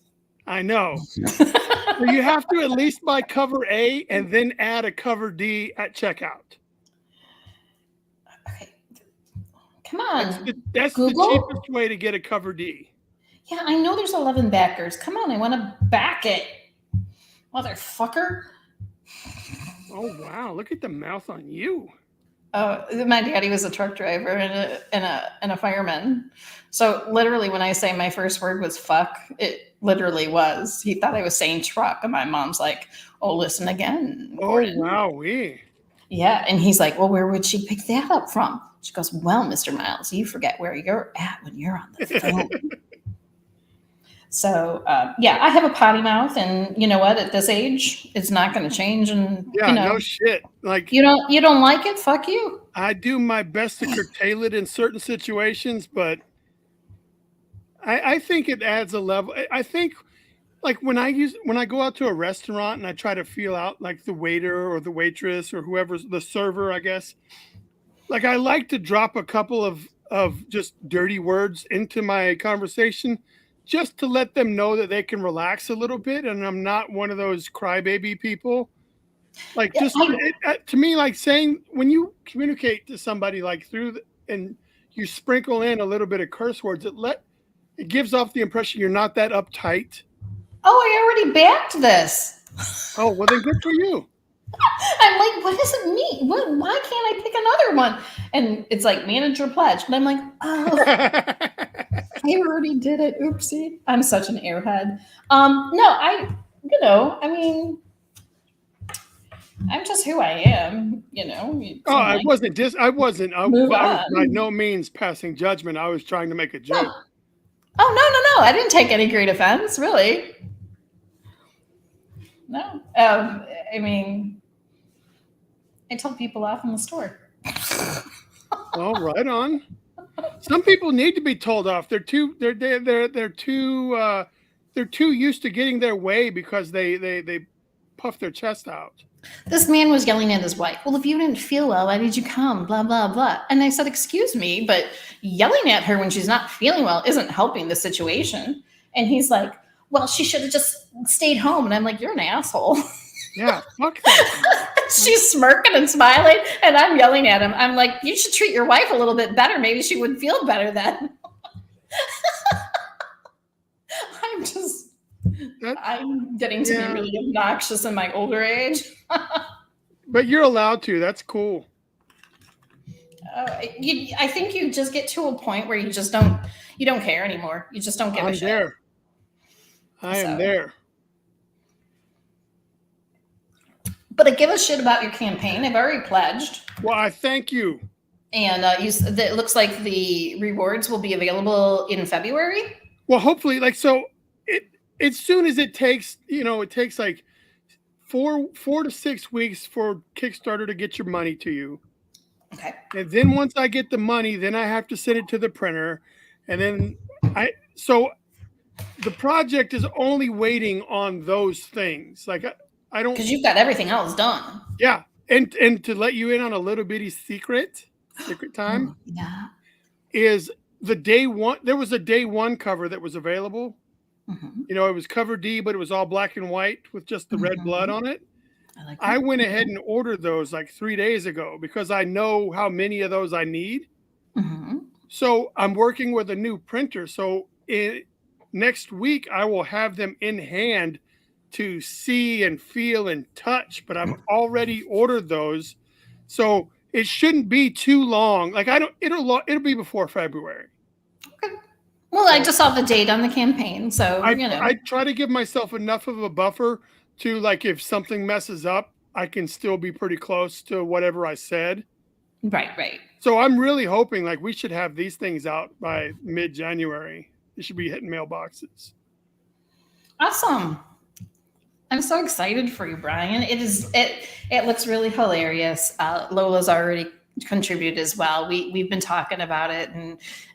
I know. So you have to at least buy cover A and then add a cover D at checkout. Okay. Come on. That's the cheapest way to get a cover D. Yeah, I know there's 11 backers. Come on, I want to back it. Motherfucker. Oh, wow. Look at the mouth on you. My daddy was a truck driver and a fireman. So literally when I say my first word was fuck, it literally was. He thought I was saying truck. And my mom's like, oh, listen again, Gordon. Oh, wow. Yeah. And he's like, well, where would she pick that up from? She goes, well, Mr. Miles, you forget where you're at when you're on the phone. So, yeah, I have a potty mouth, and you know what? At this age, it's not going to change. And yeah, no shit. Like you don't like it? Fuck you. I do my best to curtail it in certain situations, but I think it adds a level. I think like when I go out to a restaurant and I try to feel out like the waiter or the waitress or whoever's the server, I guess. Like I like to drop a couple of just dirty words into my conversation, just to let them know that they can relax a little bit, and I'm not one of those crybaby people. Like just to me, like saying when you communicate to somebody like and you sprinkle in a little bit of curse words, it gives off the impression you're not that uptight. Oh, I already backed this. Oh, well then good for you. I'm like, what does it mean? Why can't I pick another one? And it's like manager pledge. And I'm like, oh, I already did it. Oopsie. I'm such an airhead. No, I mean, I'm just who I am, I wasn't by no means passing judgment. I was trying to make a joke. Oh, no. I didn't take any great offense, really. No. I mean, I tell people off in the store. Oh, right on. Some people need to be told off. They're too used to getting their way because they puff their chest out. This man was yelling at his wife. Well, if you didn't feel well, why did you come? Blah, blah, blah. And I said, excuse me, but yelling at her when she's not feeling well isn't helping the situation. And he's like, well, she should have just stayed home. And I'm like, you're an asshole. Yeah, fuck that. She's smirking and smiling, and I'm yelling at him. I'm like, you should treat your wife a little bit better. Maybe she would feel better then. I'm getting to be really obnoxious in my older age. But you're allowed to. That's cool. I think you just get to a point where you don't care anymore. You just don't give a shit. There. I am there. But I give a shit about your campaign. I've already pledged. Well, I thank you. And it looks like the rewards will be available in February. Well, hopefully, as soon as it takes, it takes like 4 to 6 weeks for Kickstarter to get your money to you. Okay. And then once I get the money, then I have to send it to the printer, and then the project is only waiting on those things. Like I don't, because you've got everything else done. yeah. And to let you in on a little bitty secret time Oh, yeah. is the day one. There was a day one cover that was available. Mm-hmm. You know, it was cover D, but it was all black and white with just the red blood on it. I like I that. went ahead and ordered those like 3 days ago because I know how many of those I need. Mm-hmm. So I'm working with a new printer. So next week I will have them in hand to see and feel and touch, but I've already ordered those. So it shouldn't be too long. Like it'll be before February. Okay. Well, I just saw the date on the campaign, so I try to give myself enough of a buffer to, like, if something messes up, I can still be pretty close to whatever I said. Right. So I'm really hoping like we should have these things out by mid-January. It should be hitting mailboxes. Awesome. I'm so excited for you, Brian. It looks really hilarious. Lola's already contributed as well. We've been talking about it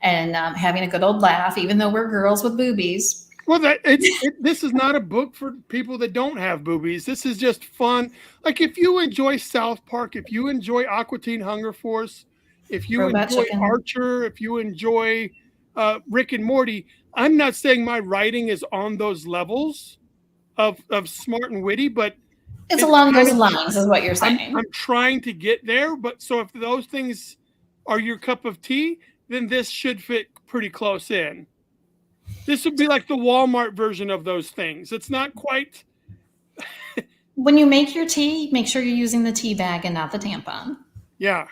and having a good old laugh, even though we're girls with boobies. Well, this is not a book for people that don't have boobies. This is just fun. Like if you enjoy South Park, if you enjoy Aqua Teen Hunger Force, if you Robot enjoy Chicken. Archer, if you enjoy Rick and Morty, I'm not saying my writing is on those levels of smart and witty, but It's along those lines, is what you're saying. I'm trying to get there. But so if those things are your cup of tea, then this should fit pretty close in. This would be like the Walmart version of those things. It's not quite. When you make your tea, make sure you're using the tea bag and not the tampon. Yeah.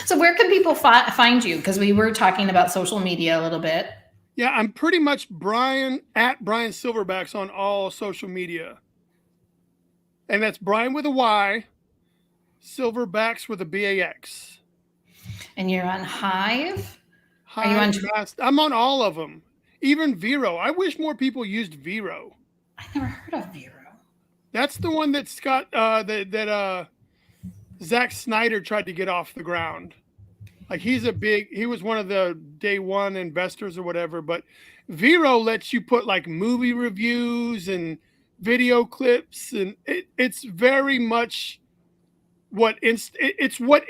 So where can people find you? Because we were talking about social media a little bit. Yeah, I'm pretty much Brian SilverBax on all social media. And that's Brian with a Y, SilverBax with a BAX. And you're on Hive? Are you on? I'm on all of them. Even Vero. I wish more people used Vero. I never heard of Vero. That's the one that Scott Zack Snyder tried to get off the ground. Like he was one of the day one investors or whatever, but Vero lets you put like movie reviews and video clips, and it's very much what Instagram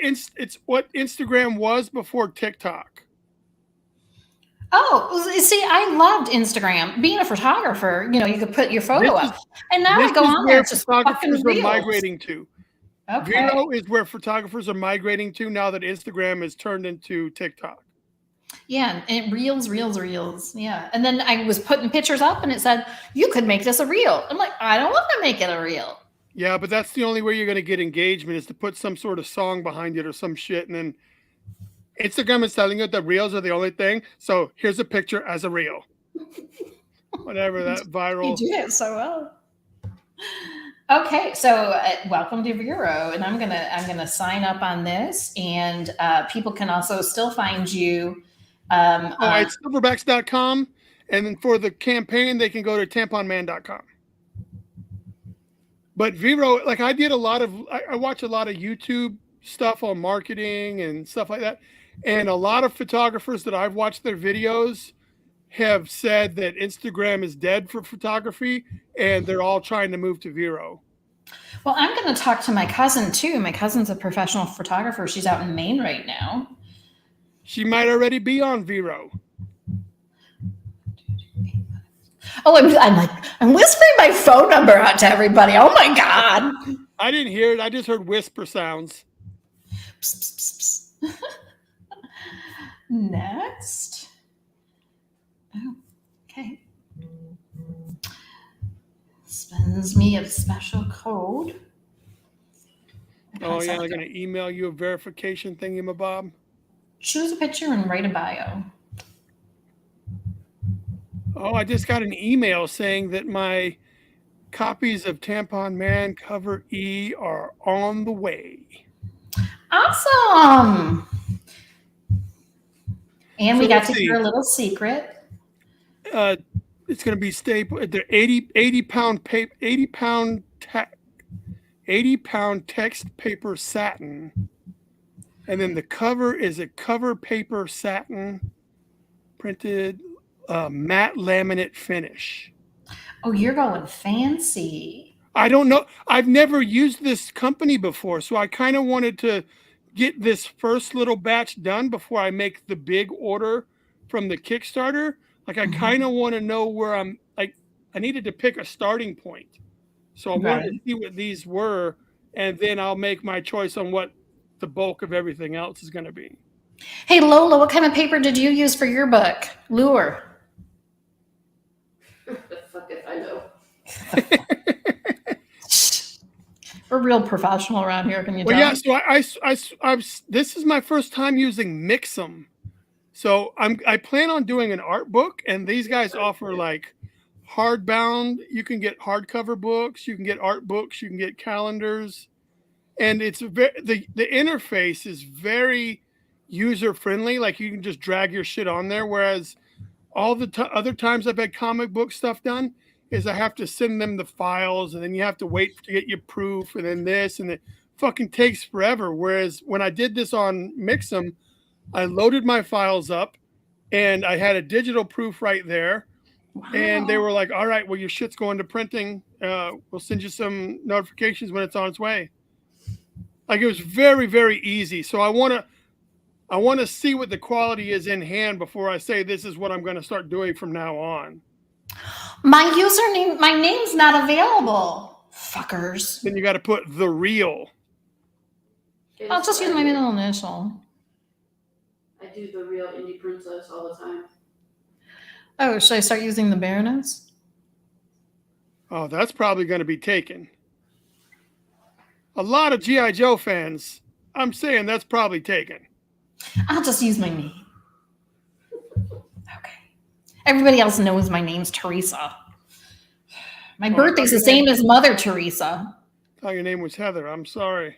was before TikTok. Oh, see, I loved Instagram. Being a photographer, you could put your photo up, and now I go on there. It's just photographers fucking are migrating to. Okay. Vero is where photographers are migrating to now that Instagram is turned into TikTok. Yeah, and reels. Yeah, and then I was putting pictures up, and it said you could make this a reel. I'm like, I don't want to make it a reel. Yeah, but that's the only way you're going to get engagement is to put some sort of song behind it or some shit, and then Instagram is telling you that reels are the only thing. So here's a picture as a reel. Whatever that viral. You do it so well. Okay, so welcome to Vero, and I'm gonna sign up on this, and people can also still find you. It's silverbax.com, and then for the campaign, they can go to tamponman.com. But Vero, like I watch a lot of YouTube stuff on marketing and stuff like that. And a lot of photographers that I've watched their videos have said that Instagram is dead for photography, and they're all trying to move to Vero. Well, I'm going to talk to my cousin too. My cousin's a professional photographer. She's out in Maine right now. She might already be on Vero. Oh, I'm whispering my phone number out to everybody. Oh my God. I didn't hear it. I just heard whisper sounds. Psst, psst, psst. Next. Oh, okay. Sends me a special code. Oh, yeah, they're going to email you a verification thingamabob. Choose a picture and write a bio. Oh, I just got an email saying that my copies of Tampon Man cover E are on the way. Awesome. And we got to hear a little secret. It's going to be staple. They're 80 pound paper, 80 pound text paper satin, and then the cover is a cover paper satin printed matte laminate finish. Oh, you're going fancy. I don't know. I've never used this company before, so I kind of wanted to get this first little batch done before I make the big order from the Kickstarter. Like I kind of want to know where I'm like I needed to pick a starting point. So I wanted to see what these were, and then I'll make my choice on what the bulk of everything else is going to be. Hey, Lola, what kind of paper did you use for your book? Lure. Fuck if I know. We're real professional around here. Can you tell? Well, yeah. So I this is my first time using Mix'em. So I plan on doing an art book, and these guys offer like hardbound. You can get hardcover books, you can get art books, you can get calendars, and it's the interface is very user friendly. Like you can just drag your shit on there. Whereas all the other times I've had comic book stuff done is I have to send them the files, and then you have to wait to get your proof, and then this, and it fucking takes forever. Whereas when I did this on Mix'em, I loaded my files up, and I had a digital proof right there. Wow. And they were like, all right, well, your shit's going to printing. We'll send you some notifications when it's on its way. Like it was very, very easy. So I want to see what the quality is in hand before I say this is what I'm going to start doing from now on. My username, my name's not available. Fuckers. Then you got to put the real. I'll just use my middle initial. I do the real indie princess all the time. Oh, should I start using the Baroness? Oh, that's probably going to be taken. A lot of G.I. Joe fans, I'm saying that's probably taken. I'll just use my name. Okay. Everybody else knows my name's Teresa. My birthday's the same as Mother Teresa. I thought your name was Heather. I'm sorry.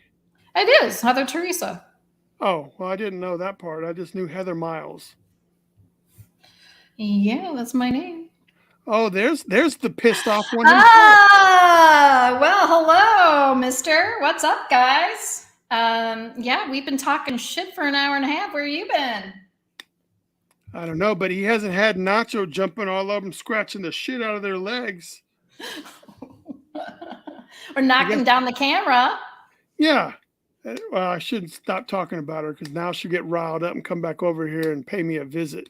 It is Heather Teresa. Oh, well, I didn't know that part. I just knew Heather Miles. Yeah, that's my name. Oh, there's the pissed off one. Well, hello, mister. What's up, guys? Yeah, we've been talking shit for an hour and a half. Where you been? I don't know, but he hasn't had Nacho jumping all over them, scratching the shit out of their legs. Or knocking down the camera. Yeah. Well, I shouldn't stop talking about her because now she'll get riled up and come back over here and pay me a visit.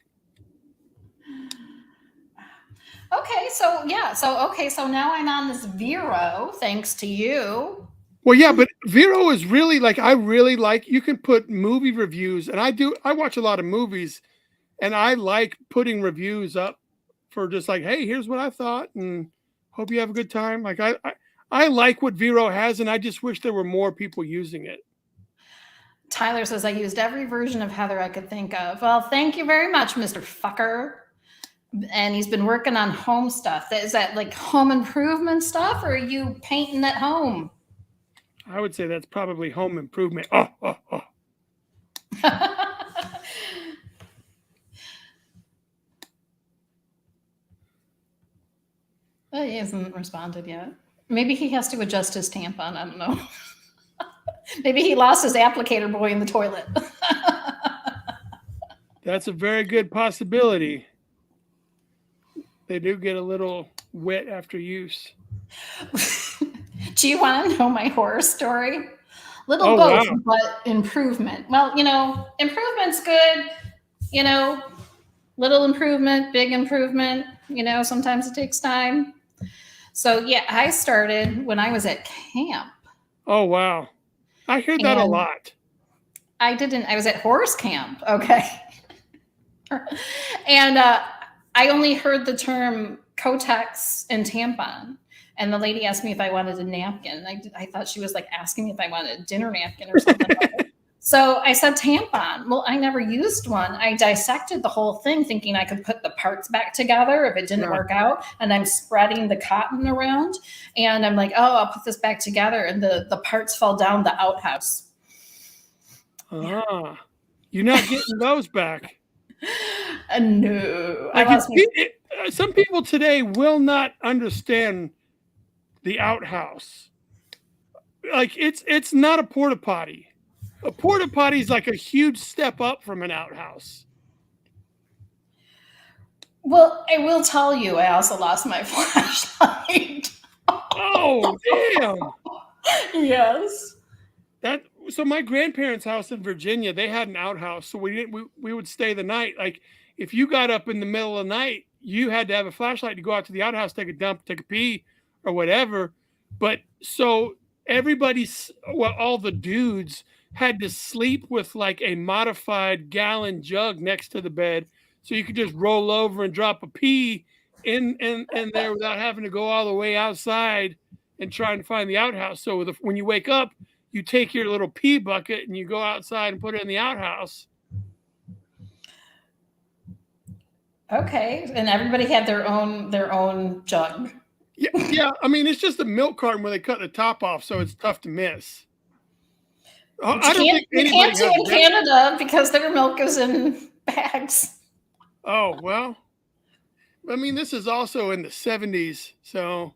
Okay, so now I'm on this Vero, thanks to you. Well, yeah, but Vero is really like, I really like, you can put movie reviews, and I watch a lot of movies, and I like putting reviews up for just like, hey, here's what I thought, and hope you have a good time. Like, I like what Vero has, and I just wish there were more people using it. Tyler says, I used every version of Heather I could think of. Well, thank you very much, Mr. Fucker. And he's been working on home stuff. Is that like home improvement stuff, or are you painting at home? I would say that's probably home improvement. Well, he hasn't responded yet. Maybe he has to adjust his tampon. I don't know. Maybe he lost his applicator boy in the toilet. That's a very good possibility. They do get a little wet after use. Do you want to know my horror story? Little both, wow. But improvement. Well, improvement's good. Little improvement, big improvement. Sometimes it takes time. So, yeah, I started when I was at camp. Oh, wow. I hear that a lot. I was at horse camp. Okay. And I only heard the term Kotex and tampon. And the lady asked me if I wanted a napkin. I thought she was like asking me if I wanted a dinner napkin or something. So I said tampon. Well, I never used one. I dissected the whole thing thinking I could put the parts back together if it didn't work out. And I'm spreading the cotton around. And I'm like, oh, I'll put this back together. And the parts fell down the outhouse. Ah, you're not getting those back. No. Some people today will not understand the outhouse. Like it's not a porta potty. A porta potty is like a huge step up from an outhouse. Well, I will tell you, I also lost my flashlight. Oh, damn. Yes. So my grandparents' house in Virginia, they had an outhouse, so we would stay the night. Like if you got up in the middle of the night, you had to have a flashlight to go out to the outhouse, take a dump, take a pee, or whatever. But so all the dudes had to sleep with like a modified gallon jug next to the bed, so you could just roll over and drop a pee in there without having to go all the way outside and trying to find the outhouse. So when you wake up, you take your little pee bucket and you go outside and put it in the outhouse. Okay, and everybody had their own jug. Yeah. I mean, it's just a milk carton where they cut the top off, so it's tough to miss. I don't think you can't do in Canada because their milk is in bags. Oh well. I mean, this is also in the 70s, so.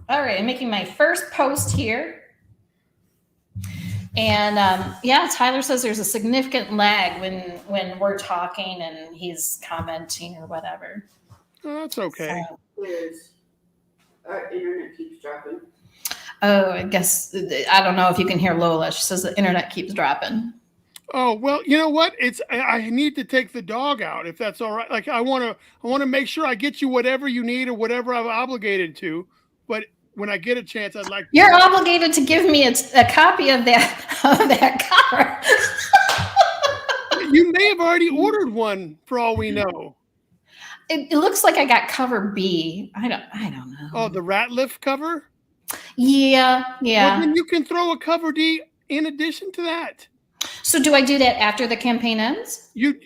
All right, I'm making my first post here. And Tyler says there's a significant lag when we're talking and he's commenting or whatever. Oh, that's okay. Our internet keeps dropping. Oh, I guess I don't know if you can hear Lola. She says the internet keeps dropping. Oh well, you know what? I need to take the dog out if that's all right. Like I want to make sure I get you whatever you need or whatever I'm obligated to. But when I get a chance, I'd like. You're obligated to give me a copy of that cover. You may have already ordered one for all we know. It looks like I got cover B. I don't know. Oh, the Ratliff cover? Yeah. Well, then you can throw a cover D in addition to that. So do I do that after the campaign ends? You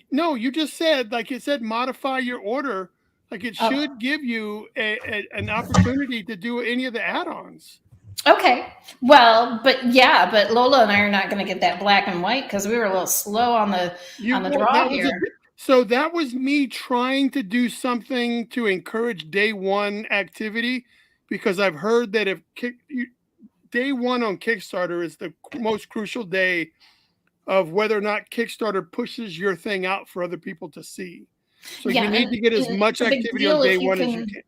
just said, like it said, modify your order. Like it should give you an opportunity to do any of the add-ons. Okay. Well, but Lola and I are not going to get that black and white because we were a little slow on the draw here. So that was me trying to do something to encourage day one activity, because I've heard that if day one on Kickstarter is the most crucial day of whether or not Kickstarter pushes your thing out for other people to see. So you need to get as much activity on day one as you can.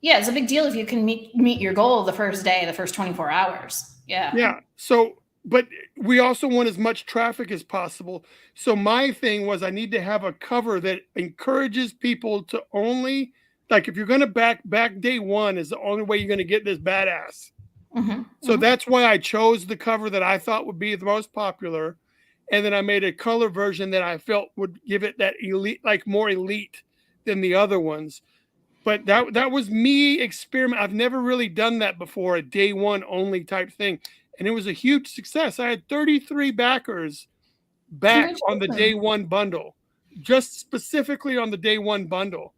Yeah, it's a big deal if you can meet your goal the first day, the first 24 hours. Yeah. Yeah. So, but we also want as much traffic as possible. So my thing was I need to have a cover that encourages people to only, like if you're going to back day one is the only way you're going to get this badass. Mm-hmm. So that's why I chose the cover that I thought would be the most popular. And then I made a color version that I felt would give it that elite, like more elite than the other ones. But that was me experiment. I've never really done that before, a day one only type thing. And it was a huge success. I had 33 backers back on the day one bundle, just specifically on the day one bundle.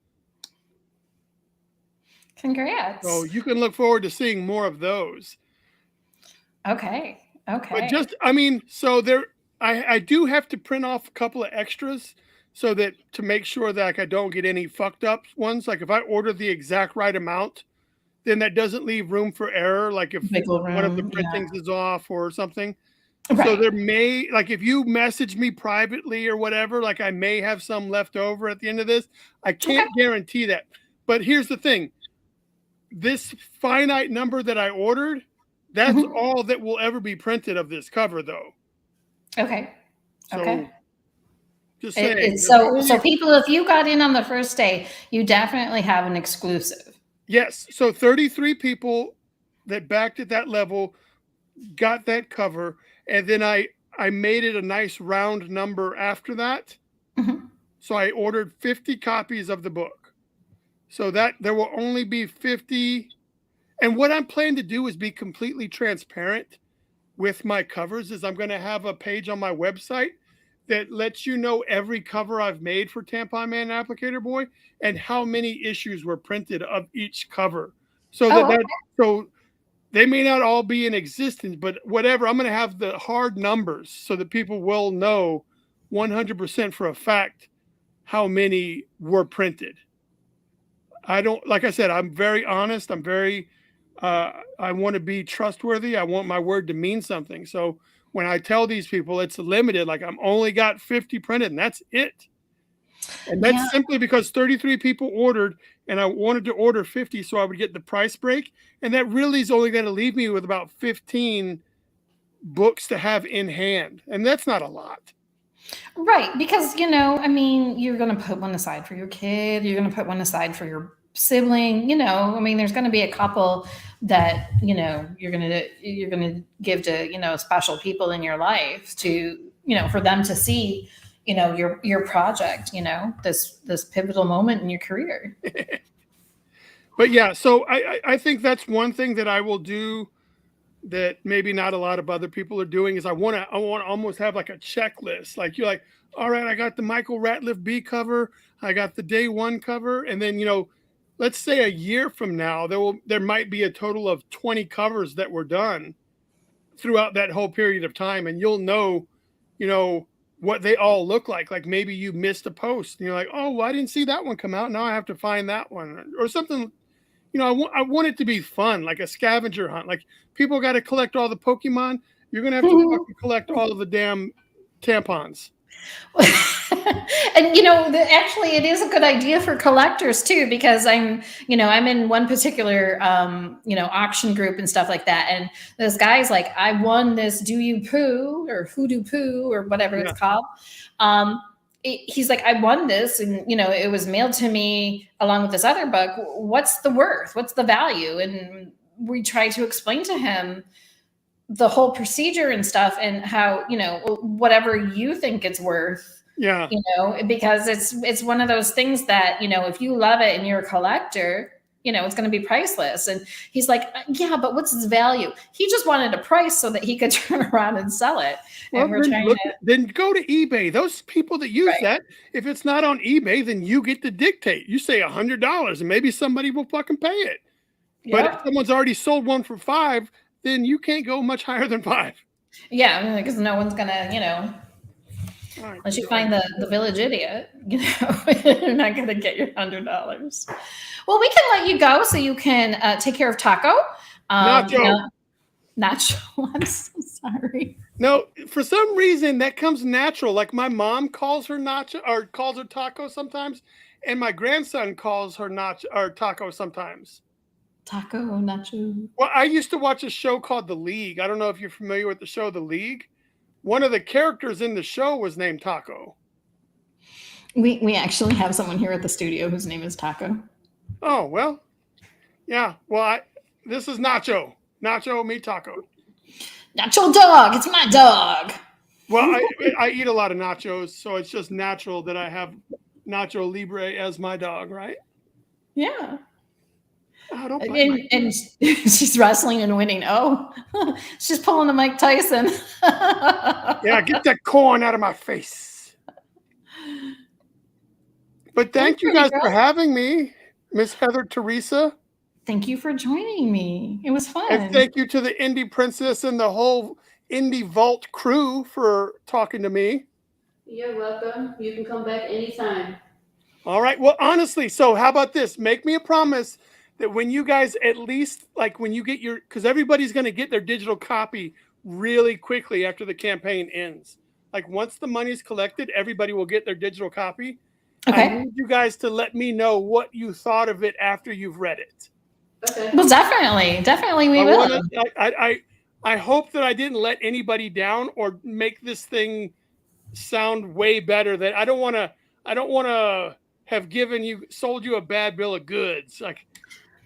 Congrats. So you can look forward to seeing more of those. Okay. But I do have to print off a couple of extras so that to make sure that I don't get any fucked up ones. Like if I order the exact right amount, then that doesn't leave room for error. Like if one of the printings is off or something. Right. So there may, like if you message me privately or whatever, like I may have some left over at the end of this. I can't guarantee that. But here's the thing. This finite number that I ordered, that's all that will ever be printed of this cover though. Okay. So, just saying. So people, if you got in on the first day, you definitely have an exclusive. Yes. So 33 people that backed at that level got that cover. And then I made it a nice round number after that. Mm-hmm. So I ordered 50 copies of the book. So that there will only be 50. And what I'm planning to do is be completely transparent with my covers. Is I'm going to have a page on my website that lets you know every cover I've made for Tampon Man and Applicator Boy and how many issues were printed of each cover. So so they may not all be in existence, but whatever, I'm going to have the hard numbers so that people will know 100% for a fact how many were printed. Like I said, I'm very honest. I'm very, I want to be trustworthy. I want my word to mean something. So when I tell these people it's limited, like I'm only got 50 printed and that's it. And that's Yeah. simply because 33 people ordered and I wanted to order 50 so I would get the price break. And that really is only going to leave me with about 15 books to have in hand. And that's not a lot. Right, because I mean, you're going to put one aside for your kid, you're going to put one aside for your sibling, I mean, there's going to be a couple that, you're going to give to, special people in your life to, for them to see, your project, this pivotal moment in your career. But yeah, so I think that's one thing that I will do that maybe not a lot of other people are doing is I want to almost have like a checklist. Like you're like, all right, I got the Michael Ratliff B cover, I got the day one cover, and then let's say a year from now there might be a total of 20 covers that were done throughout that whole period of time, and you'll know what they all look like. Like maybe you missed a post and you're like, oh, well, I didn't see that one come out, now I have to find that one or something. I want it to be fun, like a scavenger hunt. Like people got to collect all the Pokemon. You're going to have to fucking collect all of the damn tampons. And actually it is a good idea for collectors too, because I'm in one particular auction group and stuff like that, and this guy's like, I won this Do You Poo or Hoodoo Poo or whatever it's called. He's like, I won this, and it was mailed to me along with this other book. What's the worth? What's the value? And we try to explain to him the whole procedure and stuff, and how whatever you think it's worth. Yeah. Because it's one of those things that if you love it and you're a collector, it's going to be priceless. And he's like, yeah, but what's its value? He just wanted a price so that he could turn around and sell it. Well, and we're then go to eBay. Those people that use that, if it's not on eBay, then you get to dictate. You say $100 and maybe somebody will fucking pay it. But if someone's already sold one for $5, then you can't go much higher than $5. Yeah, because no one's gonna, unless you find the village idiot, you're not gonna get your $100. Well, we can let you go so you can take care of Taco. Nacho. Nacho. I'm so sorry. No, for some reason that comes natural. Like my mom calls her Nacho or calls her Taco sometimes, and my grandson calls her Nacho or Taco sometimes. Taco or Nacho. Well, I used to watch a show called The League. I don't know if you're familiar with the show The League. One of the characters in the show was named Taco. We actually have someone here at the studio whose name is Taco. Oh, well, yeah. Well, this is Nacho. Nacho, me, Taco. Nacho dog. It's my dog. Well, I eat a lot of nachos, so it's just natural that I have Nacho Libre as my dog, right? Yeah. Oh, and she's wrestling and winning. Oh, she's pulling a Mike Tyson. Yeah, get that corn out of my face. But thank you guys for having me, Miss Heather Teresa. Thank you for joining me. It was fun. And thank you to the Indie Princess and the whole Indie Vault crew for talking to me. You're welcome. You can come back anytime. All right. Well, honestly, so how about this? Make me a promise that when you guys at least, like when you get because everybody's going to get their digital copy really quickly after the campaign ends. Like once the money's collected, everybody will get their digital copy. Okay. I need you guys to let me know what you thought of it after you've read it. Okay. Well, definitely we will. I hope that I didn't let anybody down or make this thing sound way better. That I don't want to have sold you a bad bill of goods. Like,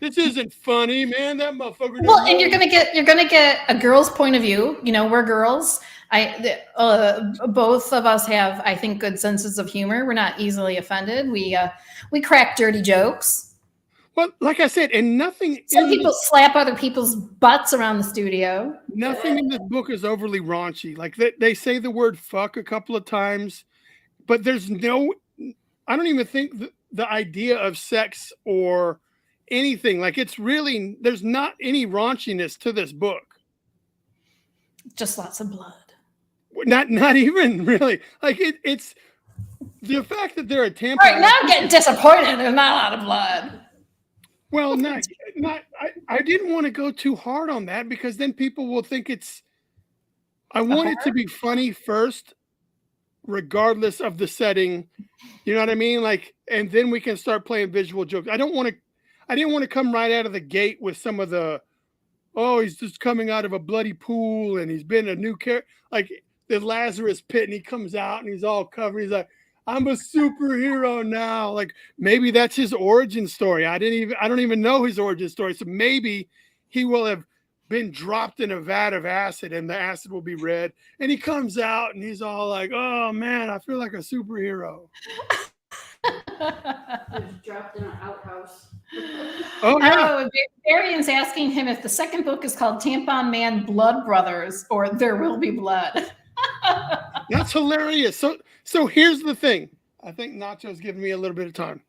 this isn't funny, man. That motherfucker. Well, and you're gonna get a girl's point of view. We're girls. Both of us have, I think, good senses of humor. We're not easily offended. We crack dirty jokes. Well, like I said, and nothing. Some people slap other people's butts around the studio. Nothing in this book is overly raunchy. Like they say the word "fuck" a couple of times, but there's no. I don't even think the idea of sex or anything, like it's really, there's not any raunchiness to this book. Just lots of blood. Not even really. Like it's the fact that they're a tampon. All right, now I'm getting disappointed. There's not a lot of blood. Well, I didn't want to go too hard on that because then people will think it's. I want it to be funny first, regardless of the setting. You know what I mean? Like, and then we can start playing visual jokes. I didn't want to come right out of the gate with some of the, oh, he's just coming out of a bloody pool and he's been a new character, like the Lazarus pit, and he comes out and he's all covered. He's like, I'm a superhero now. Like, maybe that's his origin story. I don't even know his origin story. So maybe he will have been dropped in a vat of acid and the acid will be red. And he comes out and he's all like, oh man, I feel like a superhero. Just dropped in an outhouse. Oh yeah. Oh, Varian's asking him if the second book is called Tampon Man Blood Brothers or There Will Be Blood. That's hilarious. So here's the thing. I think Nacho's giving me a little bit of time.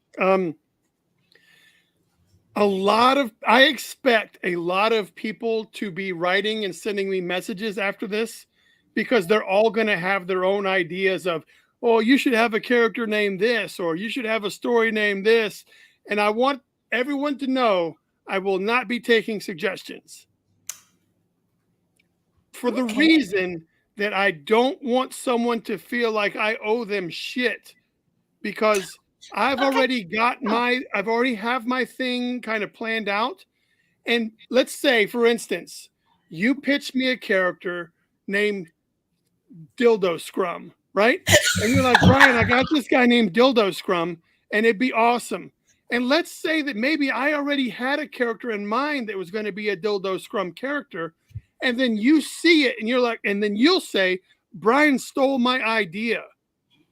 I expect a lot of people to be writing and sending me messages after this, because they're all going to have their own ideas of, oh, you should have a character named this, or you should have a story named this. And I want everyone to know I will not be taking suggestions for the reason that I don't want someone to feel like I owe them shit, because I've already have my thing kind of planned out. And let's say, for instance, you pitch me a character named Dildo Scrum, right? And you're like, Brian, I got this guy named Dildo Scrum, and it'd be awesome. And let's say that maybe I already had a character in mind that was going to be a Dildo Scrum character. And then you see it and you're like, and then you'll say, Brian stole my idea.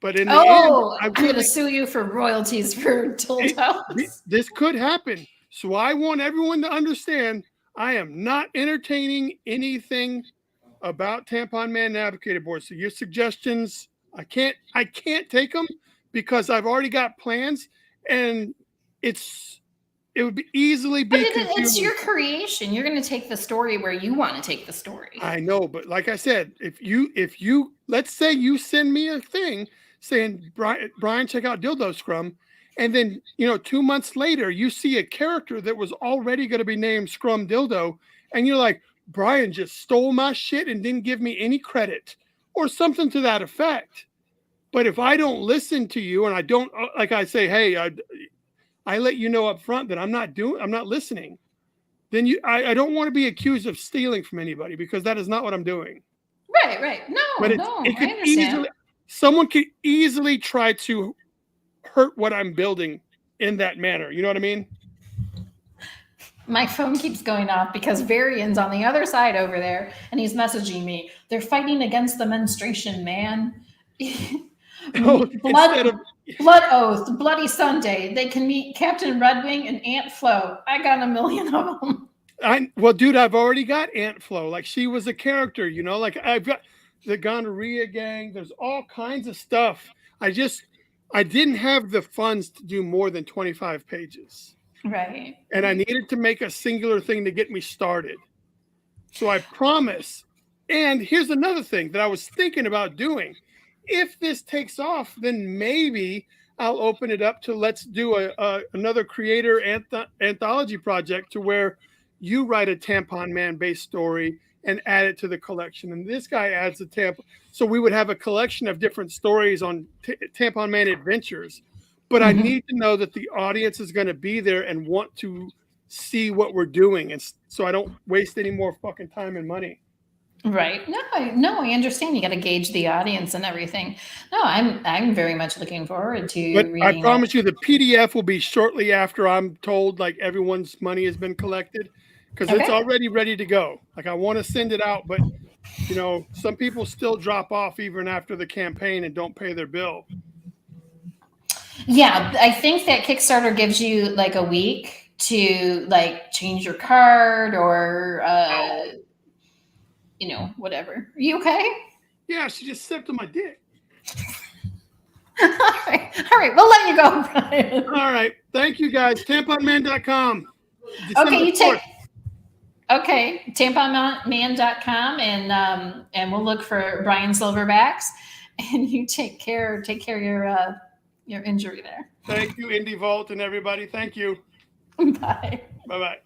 But in the end, I'm going to sue you for royalties for dildos. This could happen. So I want everyone to understand I am not entertaining anything about Tampon Man Navigator Board. So your suggestions, I can't take them because I've already got plans, and it would be easily be. It's your creation. You're going to take the story where you want to take the story. I know, but like I said, if you let's say you send me a thing saying, Brian, check out Dildo Scrum, and then 2 months later you see a character that was already going to be named Scrum Dildo, and you're like, Brian just stole my shit and didn't give me any credit, or something to that effect. But if I don't listen to you and I don't, like I say, hey, I let you know up front that I'm not listening, then I don't want to be accused of stealing from anybody, because that is not what I'm doing. Right. No, I understand. Someone could easily try to hurt what I'm building in that manner. You know what I mean? My phone keeps going off because Varian's on the other side over there, and he's messaging me. They're fighting against the menstruation, man. Blood Oath, Bloody Sunday. They can meet Captain Redwing and Aunt Flo. I got a million of them. Well, dude, I've already got Aunt Flo. Like, she was a character, like I've got the Gonorrhea Gang. There's all kinds of stuff. I didn't have the funds to do more than 25 pages. Right. And I needed to make a singular thing to get me started. So I promise. And here's another thing that I was thinking about doing. If this takes off, then maybe I'll open it up to, let's do another creator anthology project to where you write a Tampon Man based story and add it to the collection. And this guy adds the tampon. So we would have a collection of different stories on Tampon Man adventures. But I need to know that the audience is going to be there and want to see what we're doing. And so I don't waste any more fucking time and money. Right. No, I understand. You got to gauge the audience and everything. No, I'm very much looking forward to reading. I promise you the PDF will be shortly after I'm told like everyone's money has been collected, because it's already ready to go. Like, I want to send it out, but some people still drop off even after the campaign and don't pay their bill. Yeah, I think that Kickstarter gives you like a week to like change your card or whatever. Are you okay? Yeah, she just stepped on my dick. All right. We'll let you go, Brian. All right. Thank you, guys. Tamponman.com. Tamponman.com, and we'll look for Brian SilverBax, and you take care of your injury there. Thank you, Indie Vault and everybody. Thank you. Bye. Bye-bye.